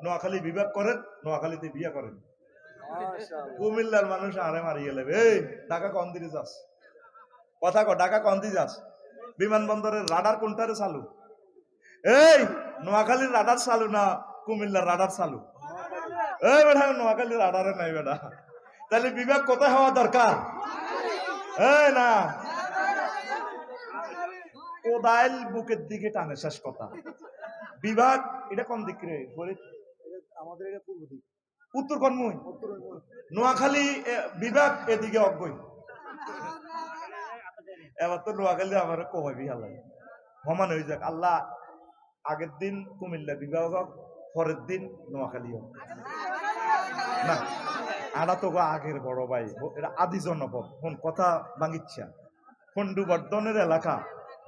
নোয়াখালী বিভাগ করেন, নোয়াখালীতে বিয়ে করেন। কুমিল্লার মানুষ আরে মারিয়ে লেবে, এই ঢাকা কন দিকে যাস, কথা ক, ঢাকা কন দিকে যাস, বিমানবন্দরের রাডার কোনটারে চালু? এই নোয়াখালীর রাডার চালু না কুমিল্লার রাডার চালু? এই বেটা নোয়াখালীর রাডারে নাই বেটা, তাহলে বিভাগ কোথায় হওয়া দরকার? এই না কোদাইল বুকের দিকে টানে, শেষ কথা। বিভাগ এটা কোন দিক রে? আমাদের এটা পূর্ব দিক, উত্তর কনমুই, নোয়াখালী বিভাগ এদিকে অজ্ঞই। এবার তো নোয়াখালী আমার কমাবি হালাই সমান হয়ে যাক। আল্লাহ আগের দিন কুমিল্লা বিভাগ হোক, পরের দিন নোয়াখালী হোক না। আড়া তো আগের বড় ভাই, এটা আদি জনপদ, কোন কথা ভাঙিচ্ছা খন্ডু বর্ধনের এলাকা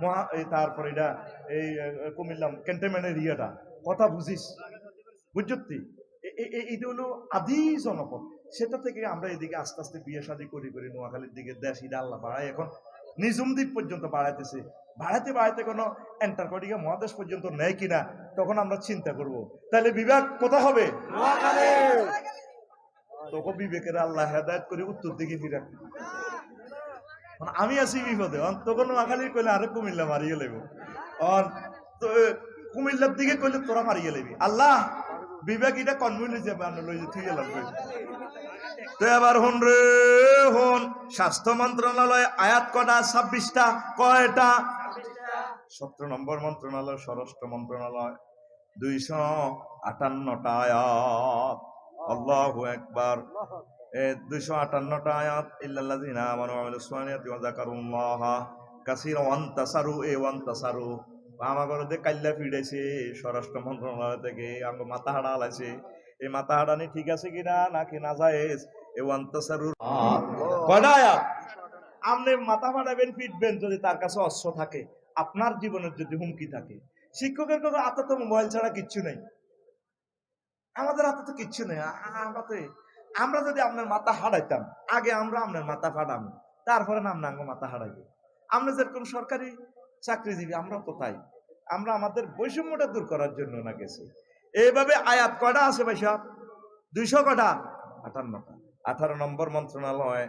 মহা, তারপর এটা এই কুমিল্লা ক্যান্টনমেন্টের ইয়েটা, কথা বুঝিস, বুঝছি? এটা হলো আদি জনপদ। সেটা থেকে আমরা এদিকে আস্তে আস্তে বিয়ে শাদী করি করি নোয়াখালীর দিকে দেশ ইটা আল্লাহ বাড়ায়, এখন নিজুম দ্বীপ পর্যন্ত বাড়াইতেছে। বাড়াতে বাড়াতে কোনো অ্যান্টার্কটিকা মহাদেশ পর্যন্ত নেয় কিনা তখন আমরা চিন্তা করব। তাহলে বিভাগ কোথায় হবে? তখন বিবেকের আল্লাহ হেদায়েত করে উত্তর দিকে ফিরাক। আমি আছি বিপদে, তখন নোয়াখালীর কইলে আরে কুমিল্লা মারিয়ে লেব, কুমিল্লার দিকে কইলে তোরা মারিয়ে লেবি। আল্লাহ বিবেক এটা কনভিউজ থুয়ে লাগবে। তো এবার হন রে হন, স্বাস্থ্য মন্ত্রণালয় আয়াত কটা? 26টা। কয়টা? 17 নম্বর মন্ত্রণালয় স্বরাষ্ট্র মন্ত্রণালয়, 258টা আয়াত। আল্লাহু আকবার। 258টা আয়াত। ইল্লাল্লাযিনা আমানু ওয়া আমিলুস সালিহাতি ওয়া যাকারুল্লাহা কাসীরান ওয়া আনতাসারু ওয়ান্তাসারু। আমাগরদে কাল্লা ফিড়াইছে স্বরাষ্ট্র মন্ত্রণালয় থেকে, আমাকে মাথা হাড়া আলাইছে। এই মাথা হাড়ানি ঠিক আছে কিনা নাকি না জায়েজ? এ ওয়ান্তাসারু কয়টা আয়াত? আপনি মাথা ফাটাবেন, ফিটবেন যদি তার কাছে অস্ত্র থাকে, আপনার জীবনের যদি হুমকি থাকে। শিক্ষকের কথা হাতে তো মোবাইল ছাড়া কিচ্ছু নেই, আমাদের হাতে তো কিচ্ছু নেই। আমরা যদি আপনার মাথা হারাইতাম, আগে আমরা আপনার মাথা ফাটাম, তারপরে নাম না মাথা হারাইব। আমরা যেরকম সরকারি চাকরিজীবী, আমরা তো তাই। আমরা আমাদের বৈষম্যটা দূর করার জন্য না গেছি। এইভাবে আয়াত কয়টা আছে ভাই সাহেব? 200 কটা? 58টা। 18 নম্বর মন্ত্রণালয়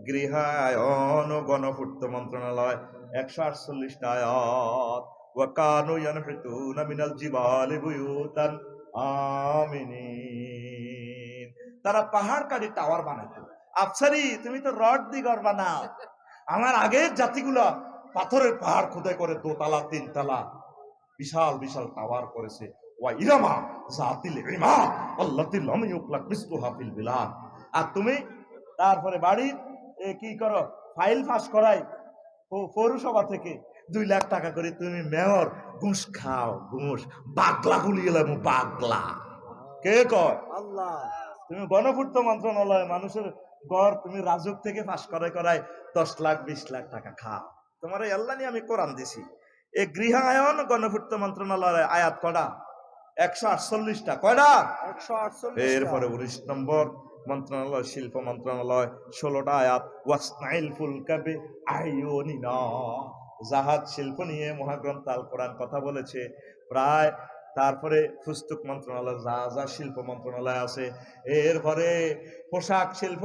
গৃহায়ন ও গণপূর্ত মন্ত্রণালয়, 148টা আয়াত। ওয়া কানু ইয়ানহিতুনা মিনাল জিবালি বুয়ুতান আমিনিন। তারা পাহাড় কাটি টাওয়ার বানাতো। আফসারি তুমি তো রড দি ঘর বানাও, আমার আগের জাতিগুলা পাথরের পাহাড় খোদাই করে 2 তালা 3 তালা বিশাল বিশাল টাওয়ার করেছে। ওয়া ইরামা জাতিল ইমাদ আল্লাতী লাম ইউখলাক মিসলুহা ফিল বিলাদ। আর তুমি তারপরে বাড়ির কি করো? ফাইল পাস করাই পৌরসভা থেকে 2 লাখ টাকা করে তুমি মেয়র, ঘুষ খাও, ঘুষ। বাগলা গুলিয়ে লাগবো, বাগলা। কে কয়? আল্লাহ। তুমি গণপূর্ত মন্ত্রণালয় মানুষের গড় তুমি রাজুক থেকে পাস করাই 10 লাখ 20 লাখ টাকা খাও। তোমার এই আল্লাহ নিয়ে আমি কোরআন দিছি। এই গৃহায়ন গণপূর্ত মন্ত্রণালয় আয়াত কটা? 148টা। কয়টা? 148। এরপরে 19 নম্বর মন্ত্রণালয় শিল্প মন্ত্রণালয়, 16টা আয়াত। ওয়াসনাইল ফুলকা বিআইউনিনা, জাহাজ শিল্প নিয়ে মহাগ্রন্থ আল কোরআন কথা বলেছে প্রায়। তারপরে পুস্তক মন্ত্রণালয়, যা শিল্প মন্ত্রণালয় আছে। এরপরে পোশাক শিল্প,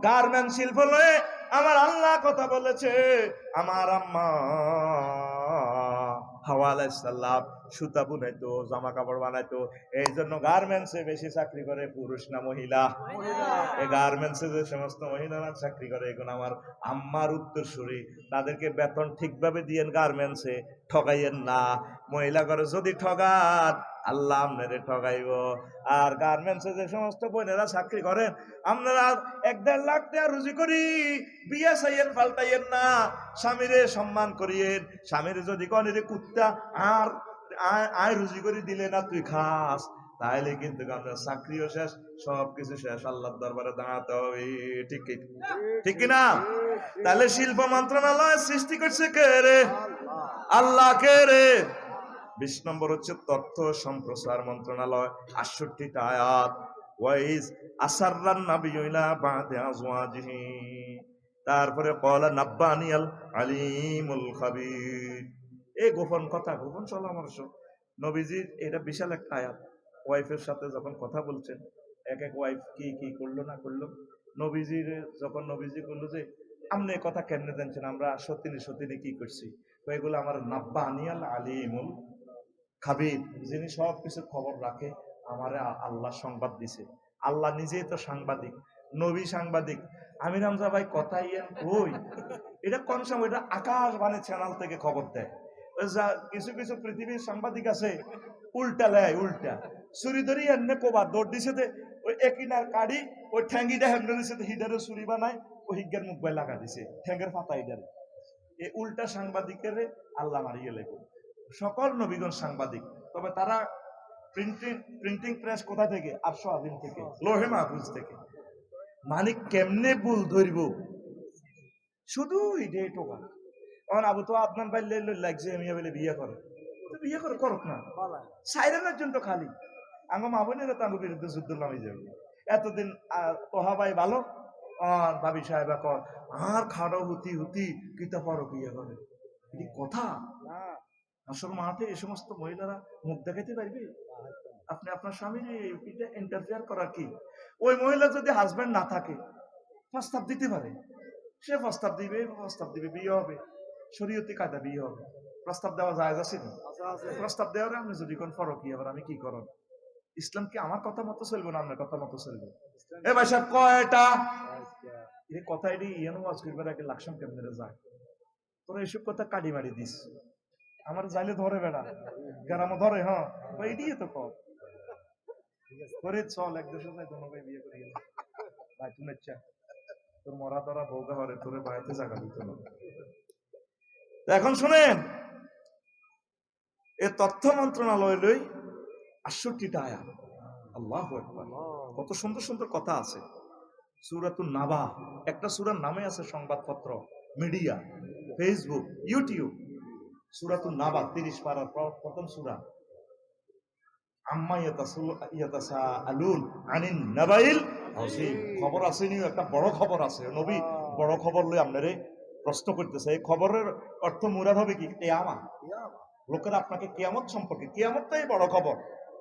গার্মেন্ট শিল্প লয়ে আমার আল্লাহ কথা বলেছে। আমার আম্মা হাওয়া আলাইহিস সালাম সুতা বুনাইতো, জামা কাপড় বানাইতো। এই জন্য গার্মেন্টসে বেশি চাকরি করে পুরুষ না মহিলা? এই গার্মেন্টসে যে সমস্ত মহিলারা চাকরি করে, এখন আমার আম্মার উত্তরসূরি, তাদেরকে বেতন ঠিকভাবে দিয়েন গার্মেন্টসে, ঠগাইয়েন না। মহিলা করে যদি ঠগান, আল্লাহ আপনারে ঠগাইব। আর গার্মেন্টসে যে সমস্ত বোনেরা চাকরি করেন, আপনারা 1-1.5 লাখ টাকা রুজি করি, বিয়ে চাইয়েন পাল্টাইয়েন না। স্বামীরে সম্মান করিয়েন। স্বামীর যদি কনের কুত্তা আর আয় রুজি করে দিলে না তুই খাস, তাহলে কিন্তু আপনার চাকরিও শেষ, সবকিছু শেষ, আল্লাহর দরবারে দাঁড়াতে হবে। ঠিক ঠিক কিনা? তাহলে শিল্প মন্ত্রণালয় সৃষ্টি করছে কে রে? আল্লাহ। কে রে? 20 নম্বর হচ্ছে তথ্য সম্প্রচার মন্ত্রণালয়, 68টা আয়াত। ওয়াইজ আসাররান নাবিয়্যু ইলা বাদি আজওয়াজিহি। তারপরে ক্বালা নাব্বানিয়াল আলিমুল খাবীর। এই গোপন কথা, গোপন চলামর্শ নবীজির, এটা বিশাল একটা আয়াত। ওয়াইফের সাথে যখন কথা বলছেন, এক এক ওয়াইফ কি কি করলো না করলো, নবীজির যখন নবীজি করলো যে আপনি এ কথা কেমনে জানছেন, আমরা সত্যিনি সত্যিনি কি করছি, তো এগুলো আমার নাব্বা আনিয়াল আলিমুল খাবির, যিনি সব কিছু খবর রাখে, আমারে আল্লাহ সংবাদ দিছে। আল্লাহ নিজেই তো সাংবাদিক, নবী সাংবাদিক। আমির হামজা ভাই কথা ইয়েন কই, এটা কোন সময়, এটা আকাশবাণী চ্যানেল থেকে খবর দেয়। ওই কিছু কিছু পৃথিবীর সাংবাদিক আছে উল্টা লেয়, উল্টা ছুরি ধরি এমনি কোবার দৌড় দিছে, ওই একিনার কাড়ি ওই ঠ্যাঙ্গিটা হেমনে দিছে, হিডারে ছুরি বানায় ওই হিজ্ঞার মুখ বাই লাগা দিছে, ঠ্যাঙ্গের পাতা হিডারে। এই উল্টা সাংবাদিকের আল্লাহ মারিয়ে লেগে। সকল নবীগণ সাংবাদিক, তবে তারা প্রিন্টিং প্রিন্টিং প্রেস কোথা থেকে, 800 আদিন থেকে, লোহে মাহফুজ থেকে। মানে কেমনে ভুল ধরব, শুধু এটাই টোকা। কারণ আবু তো আপনার বাইরে লাগছে আমি বলে বিয়ে করে, বিয়ে করে করক না, সাইরেনের জন্য খালি আঙ্গ মা বোনেরা তো আঙ্গ বিরুদ্ধে যুদ্ধ নামে যাবে। এতদিন তোহা ভাই ভালো, আর ভাবি সাহেবা কর আর খাড়ো হুতি হুতি কিতা পরো বিয়ে করে, এটি কথা? আসল মাঠে এই সমস্ত মহিলারা মুখ দেখাইতে পারবে? আপনি আপনার স্বামীর এটা ইন্টারফেয়ার করার কি? ওই মহিলা যদি হাজবেন্ড না থাকে প্রস্তাব দিতে পারে, সে প্রস্তাব দিবে, বিয়ে হবে, শরীয়তি কায়দা বিয়ে হবে। প্রস্তাব দেওয়া যায় আছে না? প্রস্তাব দেওয়ার আপনি যদি কোন ফরক কি আবার আমি কি করব? ইসলাম কি আমার কথা মতো চলবে না আপনার কথা মতো চলবে? এ ভাই সাহেব কয়টা এই কথা এটি ইয়ানো ওয়াজ করবার আগে লাকসাম কেমনে যায়, তোরা এসব কথা কাটি মারি দিস, আমার যাইলে ধরে বেড়া গ্রামও ধরে, হ্যাঁ এটিই তো কর করে চল এক দেশে যাই দোনো ভাই বিয়ে করে গেলে ভাই তুমি ইচ্ছা তোর মরা ধরা বউকা হরে তোরে বাড়িতে জায়গা দিত না। এখন শুনেন, এ তথ্য মন্ত্রণালয় লই ৬৮টা আয়াত। আল্লাহু আকবার, কত সুন্দর সুন্দর কথা আছে। সূরাতুন নাবা, একটা সূরার নামে আছে সংবাদপত্র, মিডিয়া, ফেসবুক, ইউটিউব। সূরাতুন নাবা 30 পারার প্রথম সূরা। আম্মা ইয়াতাসাআলুন আনিন নাবাইল আযীম, খবর আসেনি, একটা বড় খবর আছে। নবী বড় খবর লই আপনারে প্রশ্ন করতেছে। এই খবরের অর্থ মুরাদ হবে কি? কিয়ামত। লোকেরা আপনাকে কিয়ামত সম্পর্কে, কিয়ামতটাই বড় খবর।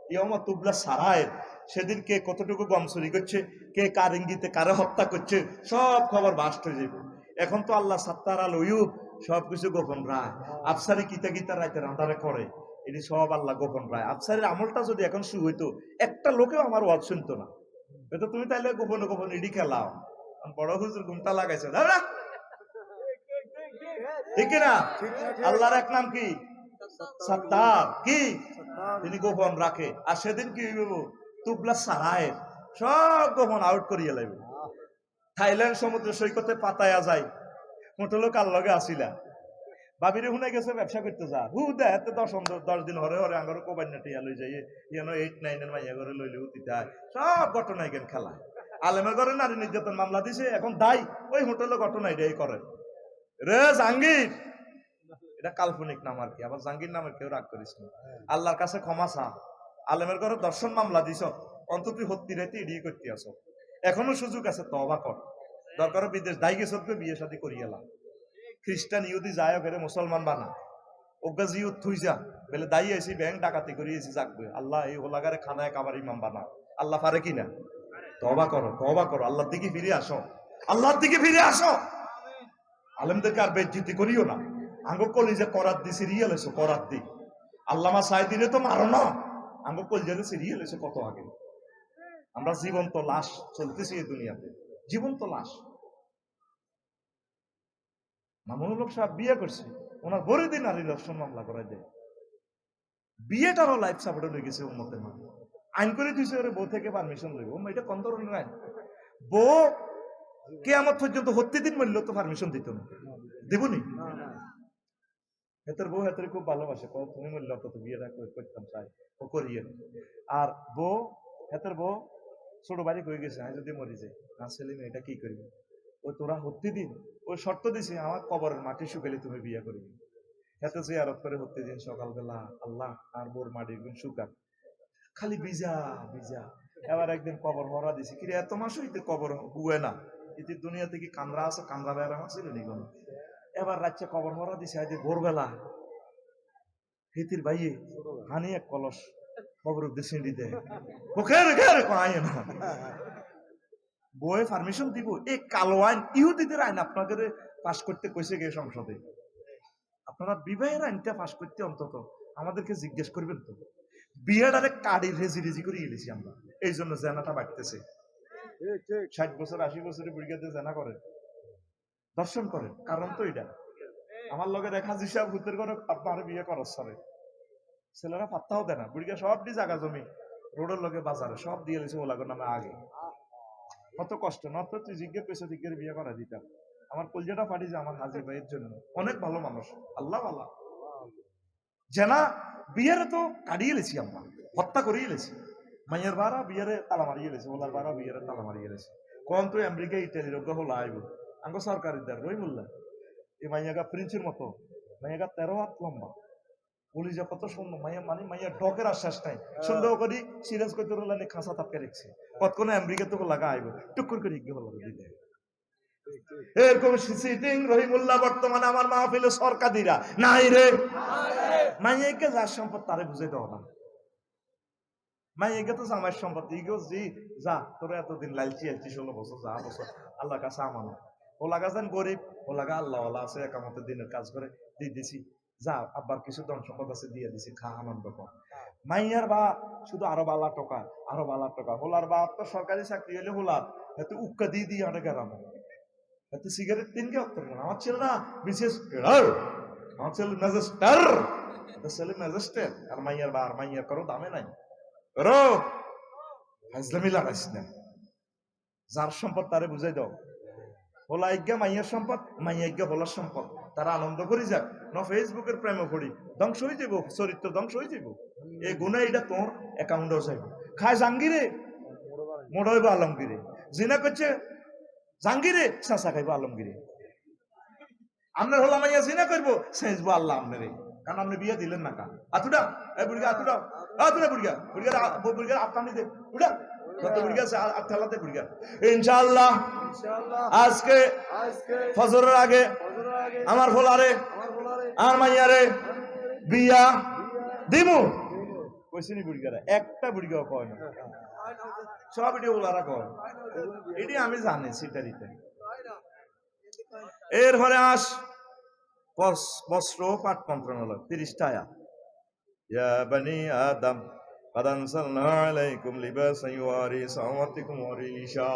কিয়ামত তুবলা সারায়ের, সেদিন কে কতটুকু গম চুরি করছে, কে কার ইঙ্গিতে কারে হত্যা করছে, সব খবর বাস্ট হয়ে যাবে। এখন তো আল্লাহ সাত্তার আল উয়ুব, সবকিছু গোপন রায়। আফসারি কিতা কিতা রাইতে রান্দারে করে, এটি সব আল্লাহ গোপন রায়। আফসারের আমলটা যদি এখন শুরু হইতো, একটা লোকেও আমার ওয়াজ শুনতো না। এটা তুমি তাইলে গোপনে গোপনে ইডি খেলাও, বড় হুজুর ঘুমটা লাগাইছে, ঠিক না? আল্লাহর এক নাম কি? সাত্তার। কি? তিনি গোপন রাখে। আর সেদিন কি হইব? তুবলা সারায়ের, সব গোপন আউট করিয়ে লাগবে। থাইল্যান্ড সমুদ্র সৈকতে পাতায়া যায়, মোটো লোক আর লগে আসিলা, বাবিরে শুনে গেছে ব্যবসা করতে যা, হু দেয় 10 দিন হরে হরে আঙ্গর কোবাইনা টিয়া লই যাই, ইয়ানো 8-9 মাইয়া ঘরে লইলে উতিতা, সব ঘটনা এখানে খেলায়। আলেমের ঘরে নারী নির্যাতন মামলা দিছে, এখন দায় ওই হোটেলে ঘটনা এটাই করে। রে জাহাঙ্গীর, এটা কাল্পনিক নাম আর কি, আবার জাহাঙ্গীর নামে কেউ রাগ করিস না, আল্লাহর কাছে ক্ষমা চা। আলেমের ঘরে দর্শন মামলা দিছ, অন্তত হত্যি রাইতে এড়িয়ে করতে আস, এখনো সুযোগ আছে, তওবা কর। দরকার বিদেশ দায় গেছ, বিয়ে শাদী করিয়ালাম। খ্রিস্টান ইহুদি যায় ওখানে মুসলমান বানা, ওগা জিও থুই যা বলে দায়ী আছি, ব্যাংক ডাকাতি করিয়েছি, জাগবে আল্লাহ এই ওলাগারে খানায় কাবার ইমাম বানা। আল্লাহ পারে কিনা? তওবা করো, তওবা করো, আল্লাহর দিকে ফিরে আসো, আল্লাহর দিকে ফিরে আসো। আলেমদেরকে আর বেজ্জিতি করিও না। আঙ্গ কলিজে করাত দি সিরিয়াল এসো, করাত দি আল্লামা সাইদিনে তো মারো না, আঙ্গ কলিজে সিরিয়াল এসো কত আগে। আমরা জীবন্ত লাশ চলতেছি এই দুনিয়াতে, জীবন্ত লাশ। মামুনুল হক সাহেব বিয়ে করছে, ওনার বড় দিন নারী দর্শন মামলা করাই দেয়, বিয়েটারও লাইফ সাপোর্টে হয়ে গেছে উম্মতের মাঝে। আইন করে দিয়েছে ওরে বউ থেকে পারমিশন লইব, এটা কোন ধরনের আইন? বউ কিয়ামত পর্যন্ত হত্যি দিন মরল তো পারমিশন দিত না, দেবনি? হেতের বউ হেতের খুব ভালোবাসে, তুমি মরলে তো বিয়েটা করতাম চাই, ও করিয়ে। আর বউ, হেতের বউ ছোট বাড়ি হয়ে গেছে, আমি যদি মরি যাই, না ছেলে মেয়ে এটা কি করবি? ওই তোরা হত্যি দিন ওই শর্ত দিছে, আমার কবরের মাটি শুকালে তুমি বিয়ে করবি। এত জিয়ারত করে হত্যি দিন সকালবেলা, আল্লাহ আর বোর মাটি শুকান, খালি ভিজা ভিজা। এবার একদিন কবর ভরা দিছে, কিরে এত মাস হইতে কবর হুয়ে না, ইতি দুনিয়া থেকে কামরা আছে, কামরা বেড়া ছিল নিগম। এবার রাত্রে কবর ভরা দিছে, আজ ভোরবেলা হিতির ভাইয়ে হানি এক কলস খবর সিঁড়ি দেয় ওখের ঘের আয় না বইয়ে পারমিশন দিব এই কালো আইন ইহুদিদের আইন আপনাদের পাশ করতে কইছে গে সংসদে আপনারা বিবাহের আইনটা পাশ করতে অন্তত আমাদেরকে জিজ্ঞেস করবেন তো বিয়েটারে কাড়ি রেজি রেজি করে গেলেছি আমরা এই জন্য জেনাটা বাড়তেছে 60 বছর 80 বছরের বুড়িগাতে জেনা করে দর্শন করে কারণ তো এটা আমার লগে দেখা হিসাব ভূতের করে আপনার বিয়ে করার সরে ছেলেরা পাত্তাও দেয় না বুড়িগা সব দিয়ে জায়গা জমি রোডের লগে বাজারে সব দিয়ে দিয়েছে ওলাগর নামে আগে কত কষ্ট না তো তুই জিজ্ঞেস পেয়েছে দিকের বিয়ে করা দিতাম আমার কলজাটা ফাটি যে আমার হাজির ভাইয়ের জন্য অনেক ভালো মানুষ আল্লাহ আল্লাহ জেনা বিয়ের তো কাটিয়ে লেছি আমরা হত্যা করিয়ে লেছি মাইয়ের বারা বিয়েরে তালা মারিয়ে লেছে ওলার বারা বিয়েরে তালা মারিয়ে লেছে কোন তুই আমেরিকা ইটালির হলো আইব আঙ্গ সরকারের দ্বার রহিমুল্লাহ এই মাইয়াগা প্রিন্সের মতো মাইয়াগা 13 হাত লম্বা পুলিশে কত সুন্দর মাইয়া মানে মাইয়া ডকের আশ্বাস নাই সন্দেহ করি সিরিয়াস করতে রোলানে খাঁচা তাপকে রেখেছে কতক্ষণ আমেরিকা তো লাগা আইব টুকুর করে গিয়ে হলো দিতে এরকম সিটিং রহিমুল্লাহ বর্তমানে আমার মাহফিলে সরকারিরা নাই রে মাইয়াকে যার সম্পদ তারে বুঝে দেওয়া না মাইয়াকে তো জামাইয়ের সম্পদ ইগো জি যা তোরা এতদিন লালচি আলচি 16 বছর যা বছর আল্লাহ কাছে আমানো ও লাগা যান গরিব ও লাগা আল্লাহ আছে একামতের দিনের কাজ করে দিয়ে দিছি যা আব্বার কিছু ধন সম্পদ আছে দিয়ে দিছি খা আনন্দ কর মাইয়ার বা শুধু আরো বালা টাকা হোলার বা তো সরকারি চাকরি হলে হোলার এত উক্কা দিয়ে দিয়ে আনে গেলাম এত সিগারেট তিন কে অক্তর আমার ছেলে না বিশেষ আমার ছেলে ম্যাজিস্টার ছেলে ম্যাজিস্টার আর মাইয়ার বা আর মাইয়ার করো দামে নাই করো হাজলামি লাগাইস না যার সম্পদ তারে বুঝাই দাও হোলা ইজ্ঞা মাইয়ার সম্পদ মাইয়া ইজ্ঞা হোলার সম্পদ তারা আনন্দ করি যাক ন ফেসবুকের প্রেমে পড়ি ধ্বংস হয়ে যাব চরিত্র ধ্বংস হয়ে যাব এই গুণা এটা তোর অ্যাকাউন্টেও যাইব খায় জাঙ্গিরে মোড় হইব আলমগিরে জিনা করছে জাঙ্গিরে চাষা খাইব আলমগিরে আপনার হলা মাইয়া জিনা করবো সেজবো আল্লাহ আপনারে কারণ আপনি বিয়ে দিলেন না কা আতুডা এই বুড়িয়া আতুডা বুড়িয়া আপনার দে উড়া কত বুড়িয়া আঠালাতে বুড়িয়া ইনশাআল্লাহ আজকে ফজরের আগে আমার ফলারে আর মাইয়ারে বিয়া দিমু কইছিনি বুড়িয়ারা একটা বুড়িয়াও কয় না সব এটি ওলারা কয় এটি আমি জানি সিটারিতে এরপরে আস বস্ত্র পাট মন্ত্রণালয় 30টা আয়াত ইয়া বানি আদম قد أنزلنا عليكم لباسا يواري سوآتكم وريشا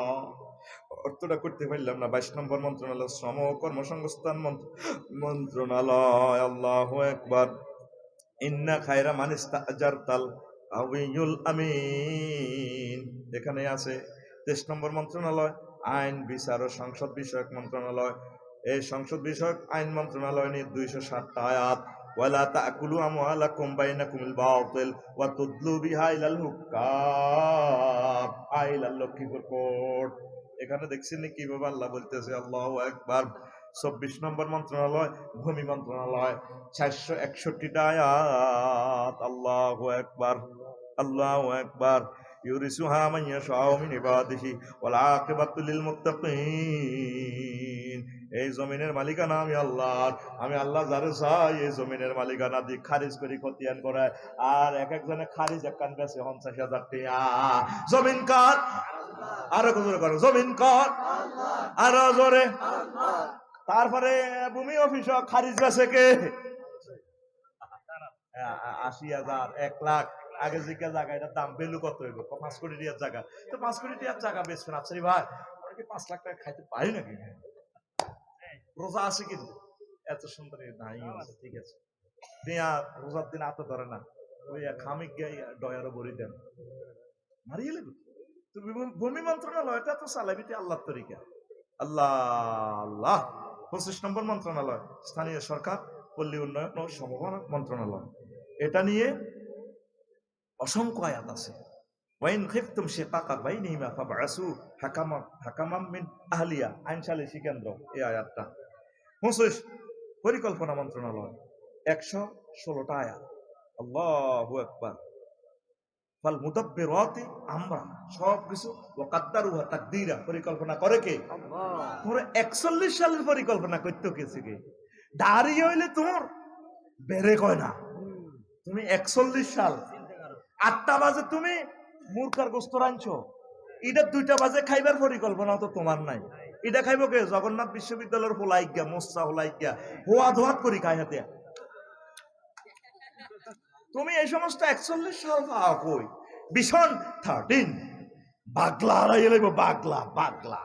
অর্থটা করতে পারলাম না 22 নম্বর মন্ত্রণালয় শ্রম ও কর্মসংস্থান মন্ত্রণালয় আল্লাহু আকবার ইন্না খায়রা মান ইস্তাজারতাল কাউইয়ুল আমিন এখানে আছে 23 নম্বর মন্ত্রণালয় আইন বিচার ও সংসদ বিষয়ক মন্ত্রণালয় এই সংসদ বিষয়ক আইন মন্ত্রণালয় নিয়ে 260টা আয়াত ওয়ালা তাকুলু আমওয়ালাকুম বাইনাকুমুল বাতিল ওয়া তুদলু বিহা ইলাল হুকাম আইলাল লক্ষীপুর কোর্ট এখানে দেখছেন কিভাবে আল্লাহ বলতেছে আল্লাহু আকবার 24 নম্বর মন্ত্রণালয় ভূমি মন্ত্রণালয় 461টা আয়াত আল্লাহু আকবার ইউরিসুহা মান ইয়াশাউ মিন ইবাদিহি ওয়াল আকিবাতু লিল মুত্তাকিন এই জমিনের মালিকানা আমি আল্লাহ যারে চাই এই জমিনের মালিকানা দি খারিজ করি খতিয়ান করায় আর এক একজনে খারিজ একখান বেছে 50,000 টাকা জমিন কার আরো জোরে করো জমিন কার আরো জোরে তারপরে ভূমি অফিস খারিজ বেছে কে 80,000 1 লাখ আগে জিজ্ঞাসা জায়গা এটার দাম ভ্যালু কত হইব 5 কোটি টাকার জায়গা তো 5 কোটি টাকার জায়গা বেচবেন আফসারি ভাই আমরা কি 5 লাখ টাকা খাইতে পারি নাকি রোজা আছে কিন্তু এত সুন্দর নাই আছে ঠিক আছে দিয়া রোজার দিন আত ধরে না ওই খামিক গিয়ে ডয়ারও ভরি দেন মারিয়ে লেবে তুমি ভূমি মন্ত্রণালয়টা তো চালাবিতে আল্লাহর তরিকা আল্লাহ 25 নম্বর মন্ত্রণালয় স্থানীয় সরকার পল্লী উন্নয়ন ও সমবায় মন্ত্রণালয় এটা নিয়ে অসংখ্য আয়াত আছে ওয়াইন খিফতুম শিকাকা বাইনিহিমা ফাবআসু হাকামান মিন আহলিয়া আইন সালিসি কেন্দ্র এই আয়াতটা 25 পরিকল্পনা মন্ত্রণালয় 116টা আয়াত আল্লাহু আকবার ফাল মুদাব্বিরাতি আমরা সবকিছু ওয়া কাদ্দারুহা তাকদীরা পরিকল্পনা করে কে আল্লাহ তোর 41 সালের পরিকল্পনা করতে কেছে কে দাঁড়িয়ে হইলে তোর বেরে কয় না তুমি 41 সাল 8টা বাজে তুমি মুরকার গোস্ত রাঁধছো, এটা 2টা বাজে খাইবার পরিকল্পনা তো তোমার নাই। এটা খাইব কে? জগন্নাথ বিশ্ববিদ্যালয়ের হোলাইগা মোস্তা হোলাইগা হোয়া ধোয়াত করি খাই হাতে। তুমি এই সমস্ত 41 সাল পাও কই? ভীষণ 13 বাগলা হারাইয়া লাগবো, বাগলা বাগলা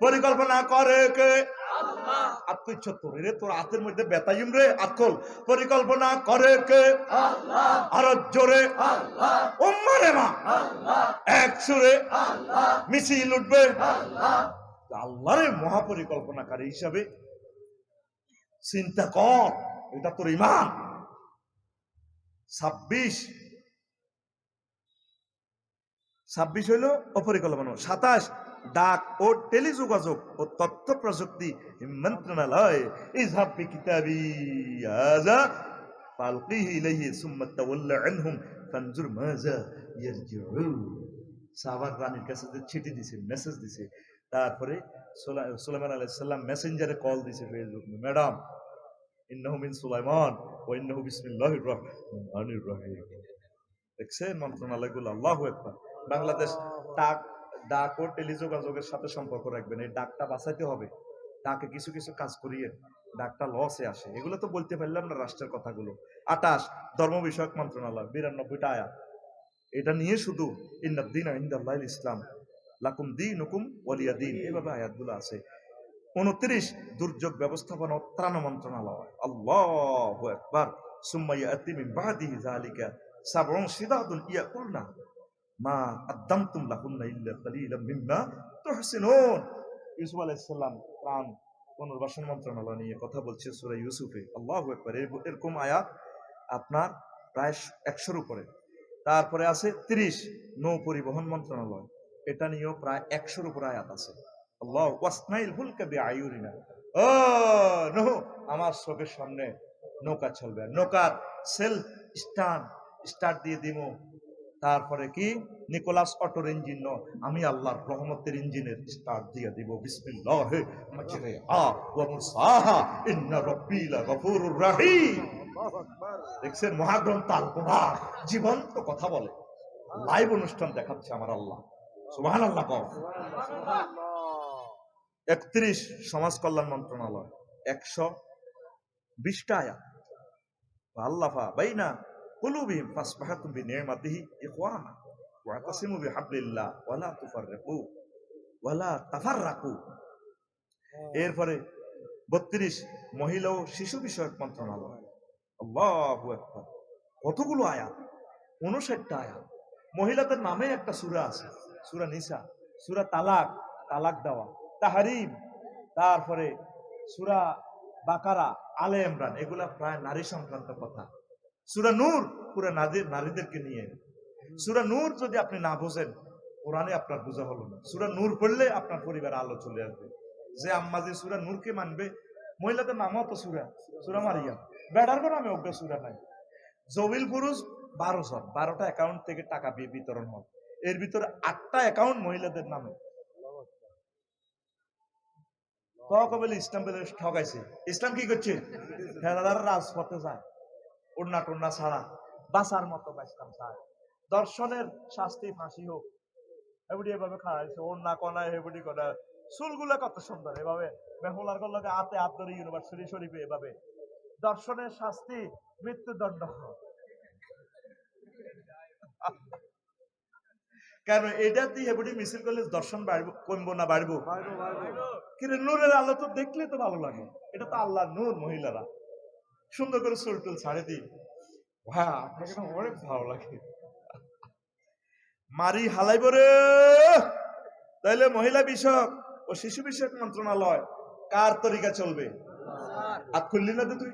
পরিকল্পনা করে কে? আল্লাহ। আত্মইচ্ছত্তর রে তোর হাতের মধ্যে বেতাইম রে আতকল পরিকল্পনা করে কে? আল্লাহ। আর জোরে আল্লাহ। উম্মারে মা আল্লাহ। এক সুরে আল্লাহ। মিছিল উঠবে আল্লাহ। আল্লাহরে মহাপরিকল্পনাকারী হিসাবে চিন্তা কর, এটা তোর ঈমান। 26 হইল অপরিকল্পনা। 27 ডাক ও টেলিযোগাযোগ ও তথ্য প্রযুক্তি মন্ত্রণালয় ইযহাব বিকিতাবি হাযা ফালকিহি ইলাইহি সুম্মা তাওয়াল্লা আনহুম ফানজুর মাযা ইয়ারজিউন। সাহাবার রানীর কাছে যে চিঠি দিছে, মেসেজ দিছে, তারপরে সুলাইমান আলাইহিস সালাম মেসেঞ্জারে কল দিছে ফেসবুক, ম্যাডাম ইন্নাহু মিন সুলাইমান ওয়া ইন্নাহু বিসমিল্লাহির রহমানির রহিম। দেখছেন মন্ত্রণালয়গুলো? আল্লাহু আকবার। বাংলাদেশ ডাক ও টেলিযোগাযোগের সাথে সম্পর্ক রাখবেন, এই ডাকটা বাঁচাইতে হবে। ডাকে কিছু কিছু কাজ করিয়ে ডাকটা লসে আসে, এগুলো তো বলতে পারলাম না রাষ্ট্রের কথাগুলো। 28 ধর্ম বিষয়ক মন্ত্রণালয় 92টা আয়াত, এটা নিয়ে শুধু ইন্নাদ-দীনা ইনদাল্লাহিল ইসলাম লাকুম দীনুকুম ওয়ালিয়া দীন, এভাবে আয়াতগুলো আছে। 29 দুর্যোগ ব্যবস্থাপনা ও ত্রাণ মন্ত্রণালয়। আল্লাহু আকবার। সুম্মা ইয়াতি মিন বাদিহি যালিকা সাবউন শিদাদুন ইয়াকুলনা মা আদ্দামতুম লাহুন্না ইল্লা কালিলাম মিম্মা তুহসিনুন। ইউসুফ আলাইহিস সালাম ত্রাণ পুনর্বাসন মন্ত্রণালয় নিয়ে কথা বলছে সূরা ইউসুফে। আল্লাহু আকবার। এরকম আয়াত আপনার প্রায় 100-এর উপরে। তারপরে আছে 30 নৌ পরিবহন মন্ত্রণালয়, এটা নিয়েও প্রায় 100-এর উপরে আয়াত আছে। আল্লাহ ওয়াসনাইল ফুলকা বিআয়ুরিনা, ও নূহ আমার চোখের সামনে নৌকা চলবে, নৌকার সেলফ স্টার্ট দিয়ে দিমু। তারপরে কি? নিকোলাস অটোর ইঞ্জিন ন, আমি আল্লাহর রহমতের ইঞ্জিনের স্টার্ট দিয়ে দিব। বিসমিল্লাহি মাজরিহা ওয়া মুরসাহা ইন্না রাব্বী লাগফুরুর রহিম। দেখছেন মহাগ্রন্থ আল কোরআন জীবন্ত কথা বলে, লাইভ অনুষ্ঠান দেখাচ্ছে আমার আল্লাহ। সুবহানাল্লাহ। 31 সমাজ কল্যাণ মন্ত্রণালয় 120টা আয়াত। আল্লাফা বাইনা কুলুবিহিম ফাসবাহাতুম বিনি'মাতিহি ইখওয়ানা ওয়া তাসিমু বিহাবলিল্লাহ ওয়া লা তুফাররিকু ওয়া লা তাফাররাকু। এরপরে 32 মহিলা ও শিশু বিষয়ক মন্ত্রণালয়। আল্লাহু আকবার। কতগুলো আয়াত? 59টা আয়াত। মহিলাদের নামে একটা সূরা আছে, সূরা নিসা, সূরা তালাক, তালাক দেওয়া, তাহরিম, তারপরে সূরা বাকারা, আলে ইমরান, এগুলা প্রায় নারী সংক্রান্ত কথা। সূরা নূর পুরো নারীদেরকে নিয়ে। সূরা নূর যদি আপনি না বোঝেন, কোরআনে আপনার বোঝা হলো না। সূরা নূর পড়লে আপনার পরিবার আলো চলে আসবে। যে আম্মা যে সূরা নূরকে মানবে, মহিলাদের নামও তো সূরা মারিয়াম, বেড়ার নামে অজ্ঞ সূরা নাই। জবিল পুরুষ 12 জন, 12টা অ্যাকাউন্ট থেকে টাকা বিতরণ হয়, এর ভিতরে 8টা অ্যাকাউন্ট মহিলাদের নামে। তখন ইসলাম বলে ঠকাইছে। ইসলাম কি করছে? ফেরাদার রাজপথে যায়, ওড়না টোড়না ছাড়া বাঁচার মতো ইসলাম চায়। দর্শনের শাস্তি ফাঁসি হোক, এবারে এভাবে খাওয়াইছে, ওড়না কনায় হেবুডি কনা, চুলগুলো কত সুন্দর, এভাবে মেহুলার গল্লকে হাতে হাত ধরে ইউনিভার্সিটি শরীফে এভাবে। দর্শনের শাস্তি মৃত্যুদণ্ড। কেন? এটা দিয়ে হেবুডি মিছিল করলে দর্শন বাড়বো, কমবো না বাড়বো? কিন্তু নূরের আলো তো দেখলে তো ভালো লাগে, এটা তো আল্লাহ নূর। মহিলারা সুন্দর করে চুল টুল ছাড়ে দিই, হ্যাঁ আপনাকে না অনেক ভালো লাগে। মারি হালাইব রে। তাইলে মহিলা বিষয়ক ও শিশু বিষয়ক মন্ত্রণালয় কার তরিকা চলবে? হাত খুললি না তো তুই?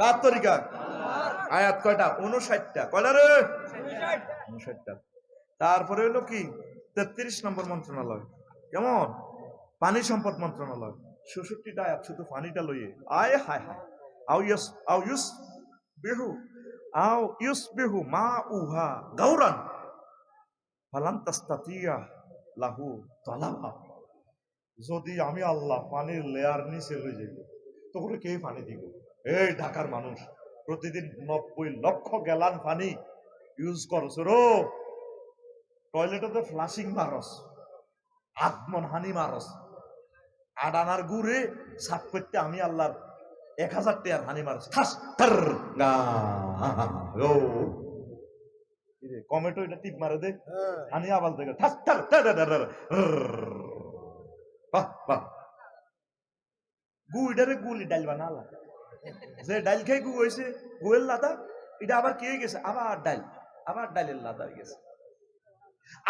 কার তরিকা? আয়াত কয়টা? 59টা। কয়টা রে? 59টা। তারপরে হলো কি 33 নম্বর মন্ত্রণালয়, কেমন? পানি সম্পদ মন্ত্রণালয় 66টা আয়াত শুধু পানিটা লইয়ে। আয় হায় হায়। আও ইউসবিহু মা উহা গাওরান ফালান তাস্তাতিয়া লাহু তালাবা। যদি আমি আল্লাহ পানির লেয়ার নিচে লই যাইব, তখন কে পানি দিব? এই ঢাকার মানুষ প্রতিদিন 90 লক্ষ গ্যালান পানি ইউজ করছ রো টয়লেটে ফ্লাশিং মারস আত্মন হানি মারস আডানার গুড়ে সাত করতে আমি আল্লাহর 1000 টাকার হানি মারস ঠাস টার গা ও কমেটো এটা টিপ মারে দে হানি আবাল থেকে ঠাস টার টার টার বাহ বাহ গুইডারে গুলি ডাইল বানালা যে ডাইল খাই গু হয়েছে গুয়ের লাদা এটা আবার কে গেছে আবার ডাইলের লাদা হয়ে গেছে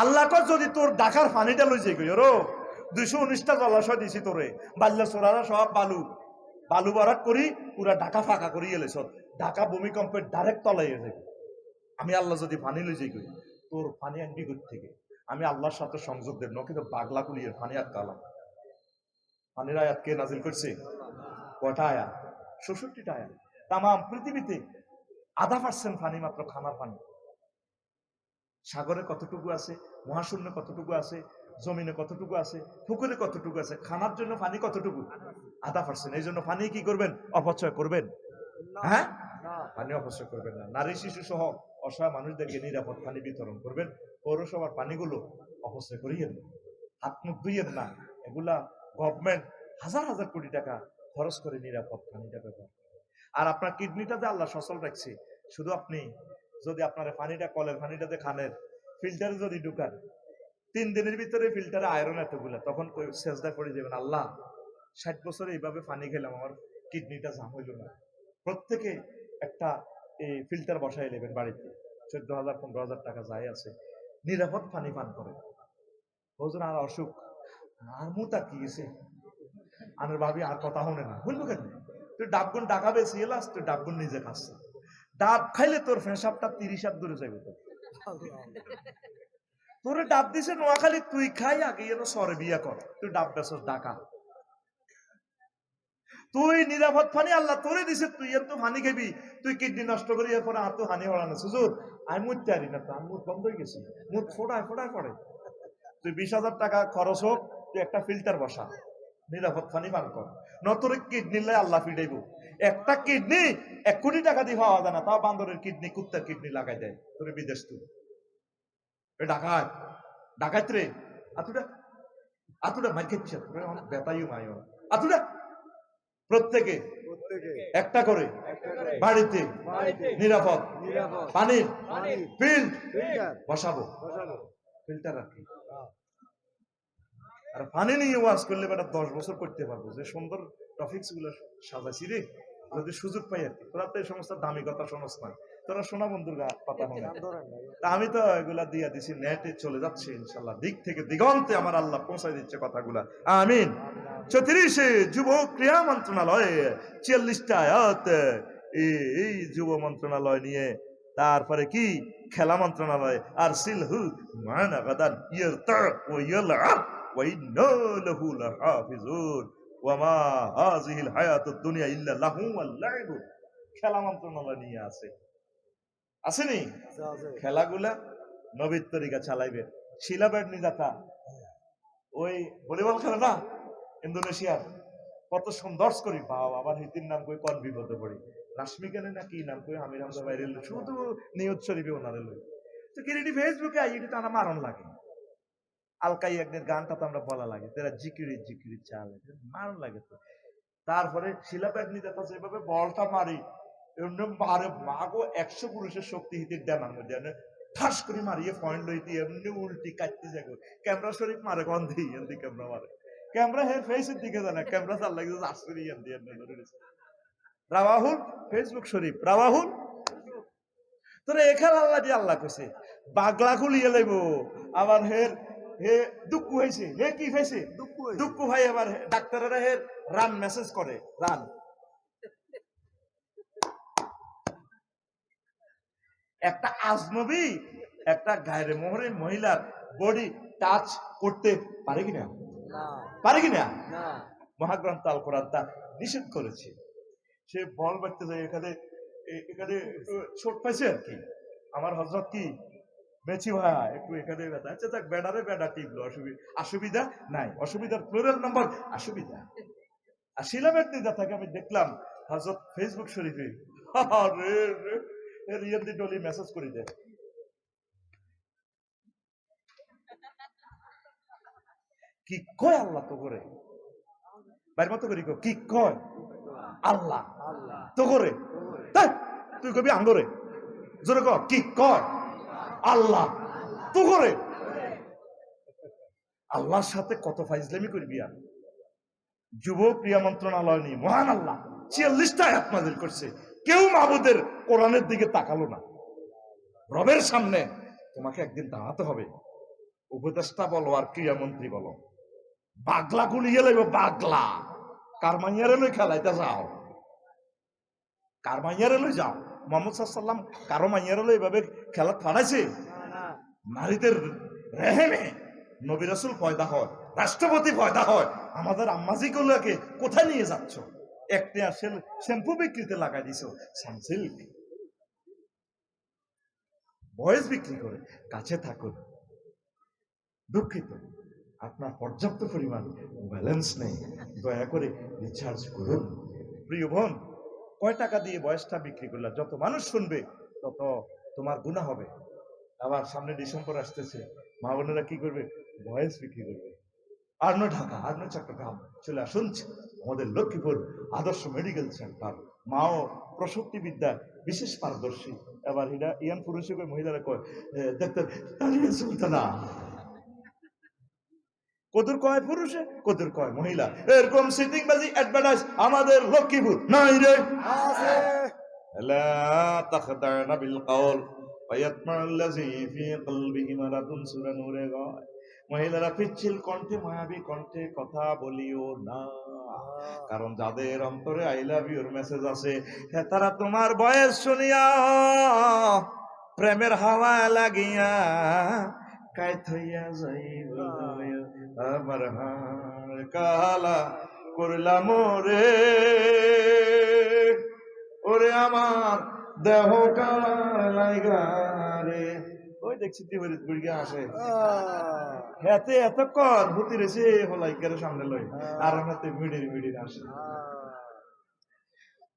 আল্লাহ কর যদি তোর ঢাকার পানিটা লই যাই গই রো 219টা জলাশয় দিছি তোরে বাল্য সোরারা সব বালু বারাত করি পুরা ঢাকা ফাঁকা করি এলেছ ঢাকা ভূমিকম্পের ডাইরেক্ট তলায় যাবে আমি আল্লাহ যদি পানি লই যাই গই তোর পানি আনবি গই থেকে আমি আল্লাহর সাথে সংযোগ দেব না কিন্তু বাগলা কুলিয়ের পানি আটকালাম পানির আয়াত কে নাজিল করছে কটা আয়াত 66টা আয়াত তাম পৃথিবীতে 0.5% পানি মাত্র খানার পানি সাগরে কতটুকু আছে মহাশূন্যে কতটুকু আছে জমিনে কতটুকু আছে পুকুরে কতটুকু আছে খানার জন্য পানি কতটুকু 0.5%। এই জন্য পানি কি করবেন অপচয় করবেন হ্যাঁ পানি অপচয় করবেন না নারী শিশু সহ অসহায় মানুষদেরকে নিরাপদ পানি বিতরণ করবেন পৌরসভার পানিগুলো অপচয় করিয়েন না হাত মুখ ধুইয়েন না এগুলা গভর্নমেন্ট হাজার হাজার কোটি টাকা খরচ করে নিরাপদ পানিটা ব্যবহার আর আপনার কিডনিটাতে আল্লাহ সচল রাখছে শুধু আপনি যদি আপনার পানিটা কলের পানিটাতে খানের ফিল্টারে যদি ঢুকান 3 দিনের ভিতরে ফিল্টারে আয়রন এতগুলা তখন সেজদা করে যাবেন আল্লাহ 60 বছরে এইভাবে পানি খেলাম আমার কিডনিটা জাম হইল না প্রত্যেকে একটা ফিল্টার বসাই নেবেন বাড়িতে 14,000-15,000 টাকা যায় আছে নিরাপদ পানি পান করে হুজুর আর অসুখ আর মুতা কি গেছে আর ভাবি আর কথা হনে না বলবো কেন তুই ডাবগুন ডাকা বেশি এলাস তুই ডাবগুন নিজে খাস ডাব খাইলে তোর ফেসাবটা 30 হাত দূরে যাবে তোরে ডাব দিছে নোয়াখালী তুই খাই আগে এনো সরে বিয়া কর তুই ডাব বেসস ডাকা তুই নিরাপদ পানি আল্লাহ তোরে দিছে তুই এত পানি খাবি তুই কিডনি নষ্ট করি এরপরে আর তো হানি হলানো সুজুর আমি মুততে পারি না তো আমি মুখ বন্ধ হয়ে গেছি মুখ ফোটায় পড়ে তুই 20,000 টাকা খরচ হোক তুই একটা ফিল্টার বসা নিরাপদ পানি পান কর নতরে কিডনি লাই আল্লাহ ফিডাইব একটা কিডনি 1 কোটি টাকা দিয়ে পাওয়া যায় না তাও বান্দরের কিডনি কুত্তার কিডনি লাগাই দেয় তোরে বিদেশ তুই ডাকাত রে আতুটা মার খেয়েছে বেতাইও মাইও আতুটা প্রত্যেকে একটা করে বাড়িতে নিরাপদ পানির ফিল্টার বসাবো ফিল্টার রাখি আর পানি নিয়ে ওয়াজ করলে বেটা 10 বছর করতে পারবো যে সুন্দর টপিকস গুলো সাজাইছি রে যদি সুযোগ পাই আর কি তোরা তো এই সমস্ত দামি কথা শোনস না তোরা শোনা বন্ধুর কথা মনে আমি তো এগুলা দিয়া দিছি নেটে চলে যাচ্ছে ইনশাল্লাহ দিক থেকে দিগন্তে আমার আল্লাহ পৌঁছাই দিচ্ছে কথাগুলা আমিন 34 যুব ক্রীড়া মন্ত্রণালয়ে 44টা আয়াত এই যুব মন্ত্রণালয় নিয়ে তারপরে কি খেলা মন্ত্রণালয় আর সিলহু মানা গাদান ইয়ারতা ওয়া ইয়ালআব ওয়া ইন্না লাহু লাহাফিজুন ওয়া মা হাযিহিল হায়াতুদ দুনিয়া ইল্লা লাহু ওয়াল লাইব খেলা মন্ত্রণালয় নিয়ে আসেনি খেলাগুলা নবীর তরিকা চালাইবে শিলাবের নিদাতা ওই ভলিবল খেলে না ইন্দোনেশিয়ার কত সুন্দর করি বাবা আবার হিতির নাম কই কোন বিপদে পড়ি রাশমিকানে না কি নাম কই আমির হামজা বাইরে শুধু নিউজ শরীফে ওনারে লই তো কিরিটি ফেসবুকে আইডি তো আমার মারণ লাগে আলকাই একদিন গানটা তো আমরা বলা লাগে তেরা জিকিরি চাল মারণ লাগে তো তারপরে শিলাবের নিদাতা যেভাবে বলটা মারি এমনি মারে মাগো 100 পুরুষের শক্তি হিতির ডানার মধ্যে ঠাস করে মারিয়ে পয়েন্ট লইতে এমনি উল্টি কাটতে যাবো ক্যামেরা শরীফ মারে কোন দিয়ে এমনি ক্যামেরা মারে ক্যামেরা হের ফেসের দিকে জানা ক্যামেরা চাল লাগে আসরি এমনি রাওয়াহুল ফেসবুক শরীফ রাওয়াহুল তোরে এখানে আল্লাহ দিয়ে আল্লাহ কইছে বাগলা খুলিয়ে লাইব আবার হের হে দুঃখ হয়েছে হে কি হয়েছে দুঃখ ভাই আবার ডাক্তারেরা হের রান মেসেজ করে রান একটা আজনবী একটা গায়ের মোহরে মহিলার বডি টাচ করতে পারে কিনা মহাগ্রন্থ আল কোরআন তা নিষেধ করেছে সে বল বাড়তে যায় এখানে ছোট পাইছে আর কি আমার হযরত কি মেচি ভাই একটু এখানে ব্যথা আচ্ছা যাক বেডা টিপলো অসুবিধা নাই অসুবিধার প্লুরাল নাম্বার অসুবিধা আর শিলাবের দিদা থাকে আমি দেখলাম হযরত ফেসবুক শরীফে রিয়েল দি ডলি মেসেজ করে দেয় কি কয় আল্লাহ তো করে বাইর মতো করি কি কয় আল্লাহ তো করে তুই কবি আঙ্গরে জোরে ক কি কয় আল্লাহ তো করে আল্লাহর সাথে কত ফাইজলামি করবি আর যুব ক্রিয়া মন্ত্রণালয় নিয়ে মহান আল্লাহ 46টা আয়াত নাযিল করছে কেউ মাহবুদের কোরআনের দিকে তাকালো না রবের সামনে তোমাকে একদিন দাঁড়াতে হবে উপদেষ্টা বলো আর ক্রিয়ামন্ত্রী বলো বাগলা গুলিয়ে লাগবে বাগলা কার মাইয়ারে লই খেলাইতে যাও কার মাইয়ারে লই যাও মোহাম্মদ সাল্লাম কারো মাইয়ারে লই এভাবে খেলা ফাড়াইছে নারীদের রেহেমে নবী রাসূল পয়দা হয় রাষ্ট্রপতি পয়দা হয় আমাদের আম্মাজি গুলোকে কোথায় নিয়ে যাচ্ছ একটা আসলে শ্যাম্পু বিক্রিতে লাগাই দিছো সানসিল্ক বয়স বিক্রি করে কাছে থাকুন দুঃখিত আপনার পর্যাপ্ত পরিমাণ ব্যালেন্স নেই দয়া করে রিচার্জ করুন প্রিয় বোন কয় টাকা দিয়ে বয়সটা বিক্রি করলে যত মানুষ শুনবে তত তোমার গুনাহ হবে আবার সামনে ডিসেম্বর আসতেছে মা বোনেরা কি করবে বয়স বিক্রি করবে আর্ন ঢাকা আর্ন চট্টগ্রাম চলে আসুন আমাদের লক্ষ্মীপুর আদর্শ মেডিকেল সেন্টার মাও প্রসূতি বিদ্যা বিশেষ পারদর্শী এবার এটা ইয়ান পুরুষে কয় মহিলারা কয় ডাক্তার তালিয়া সুলতানা কদর কয় পুরুষে কদর কয় মহিলা এরকম সিটিং বাজি অ্যাডভার্টাইজ আমাদের লক্ষ্মীপুর নাই রে আছে লা তাখদানা বিল কওল ওয়ায়াতমাল্লাযী ফি কলবিহি মারাদুন সূরা নূরে গায় মহিলারা পিচ্ছিল কণ্ঠে মায়াবী কণ্ঠে কথা বলিও না কারণ যাদের অন্তরে আই লাভ ইউর মেসেজ আছে তারা তোমার বয়স শুনিয়া প্রেমের হাওয়া লাগিয়া কাইত হইয়া যাইব আমার হাড় কালা করলাম রে ওরে আমার দেহ কালা রে ওই দেখছি টিভির গুড়িয়া আসে হেতে এতক্ষণ ভূতি রেছে হলাইকার সামনে লই আর আমাতে মিডির আসে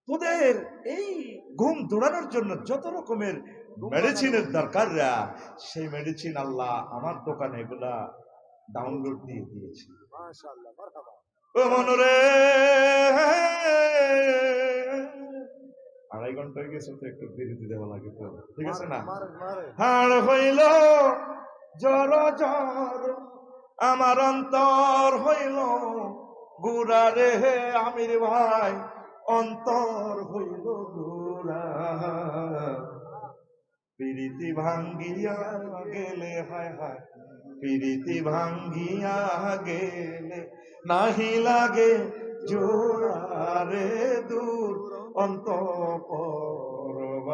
তোদের এই ঘুম দৌড়ানোর জন্য যত রকমের মেডিসিনের দরকার সেই মেডিসিন আল্লাহ আমার দোকানে এগুলা ডাউনলোড দিয়ে দিয়েছে মাশাআল্লাহ মারহাবা ও মনরে 2.5 ঘন্টা হয়ে গেছে তো একটু বিরতি দেওয়া লাগে তো ঠিক আছে না হাড় হইল জর জর আমার অন্তর হইল গুড়া রে আমির ভাই অন্তর হইল গুড়া প্রীতি ভাঙ্গিয়া গেলে হায় হায় প্রীতি ভাঙ্গিয়া গেলে নাহি লাগে জোড়া রে দূর অন্তঃপরবাসী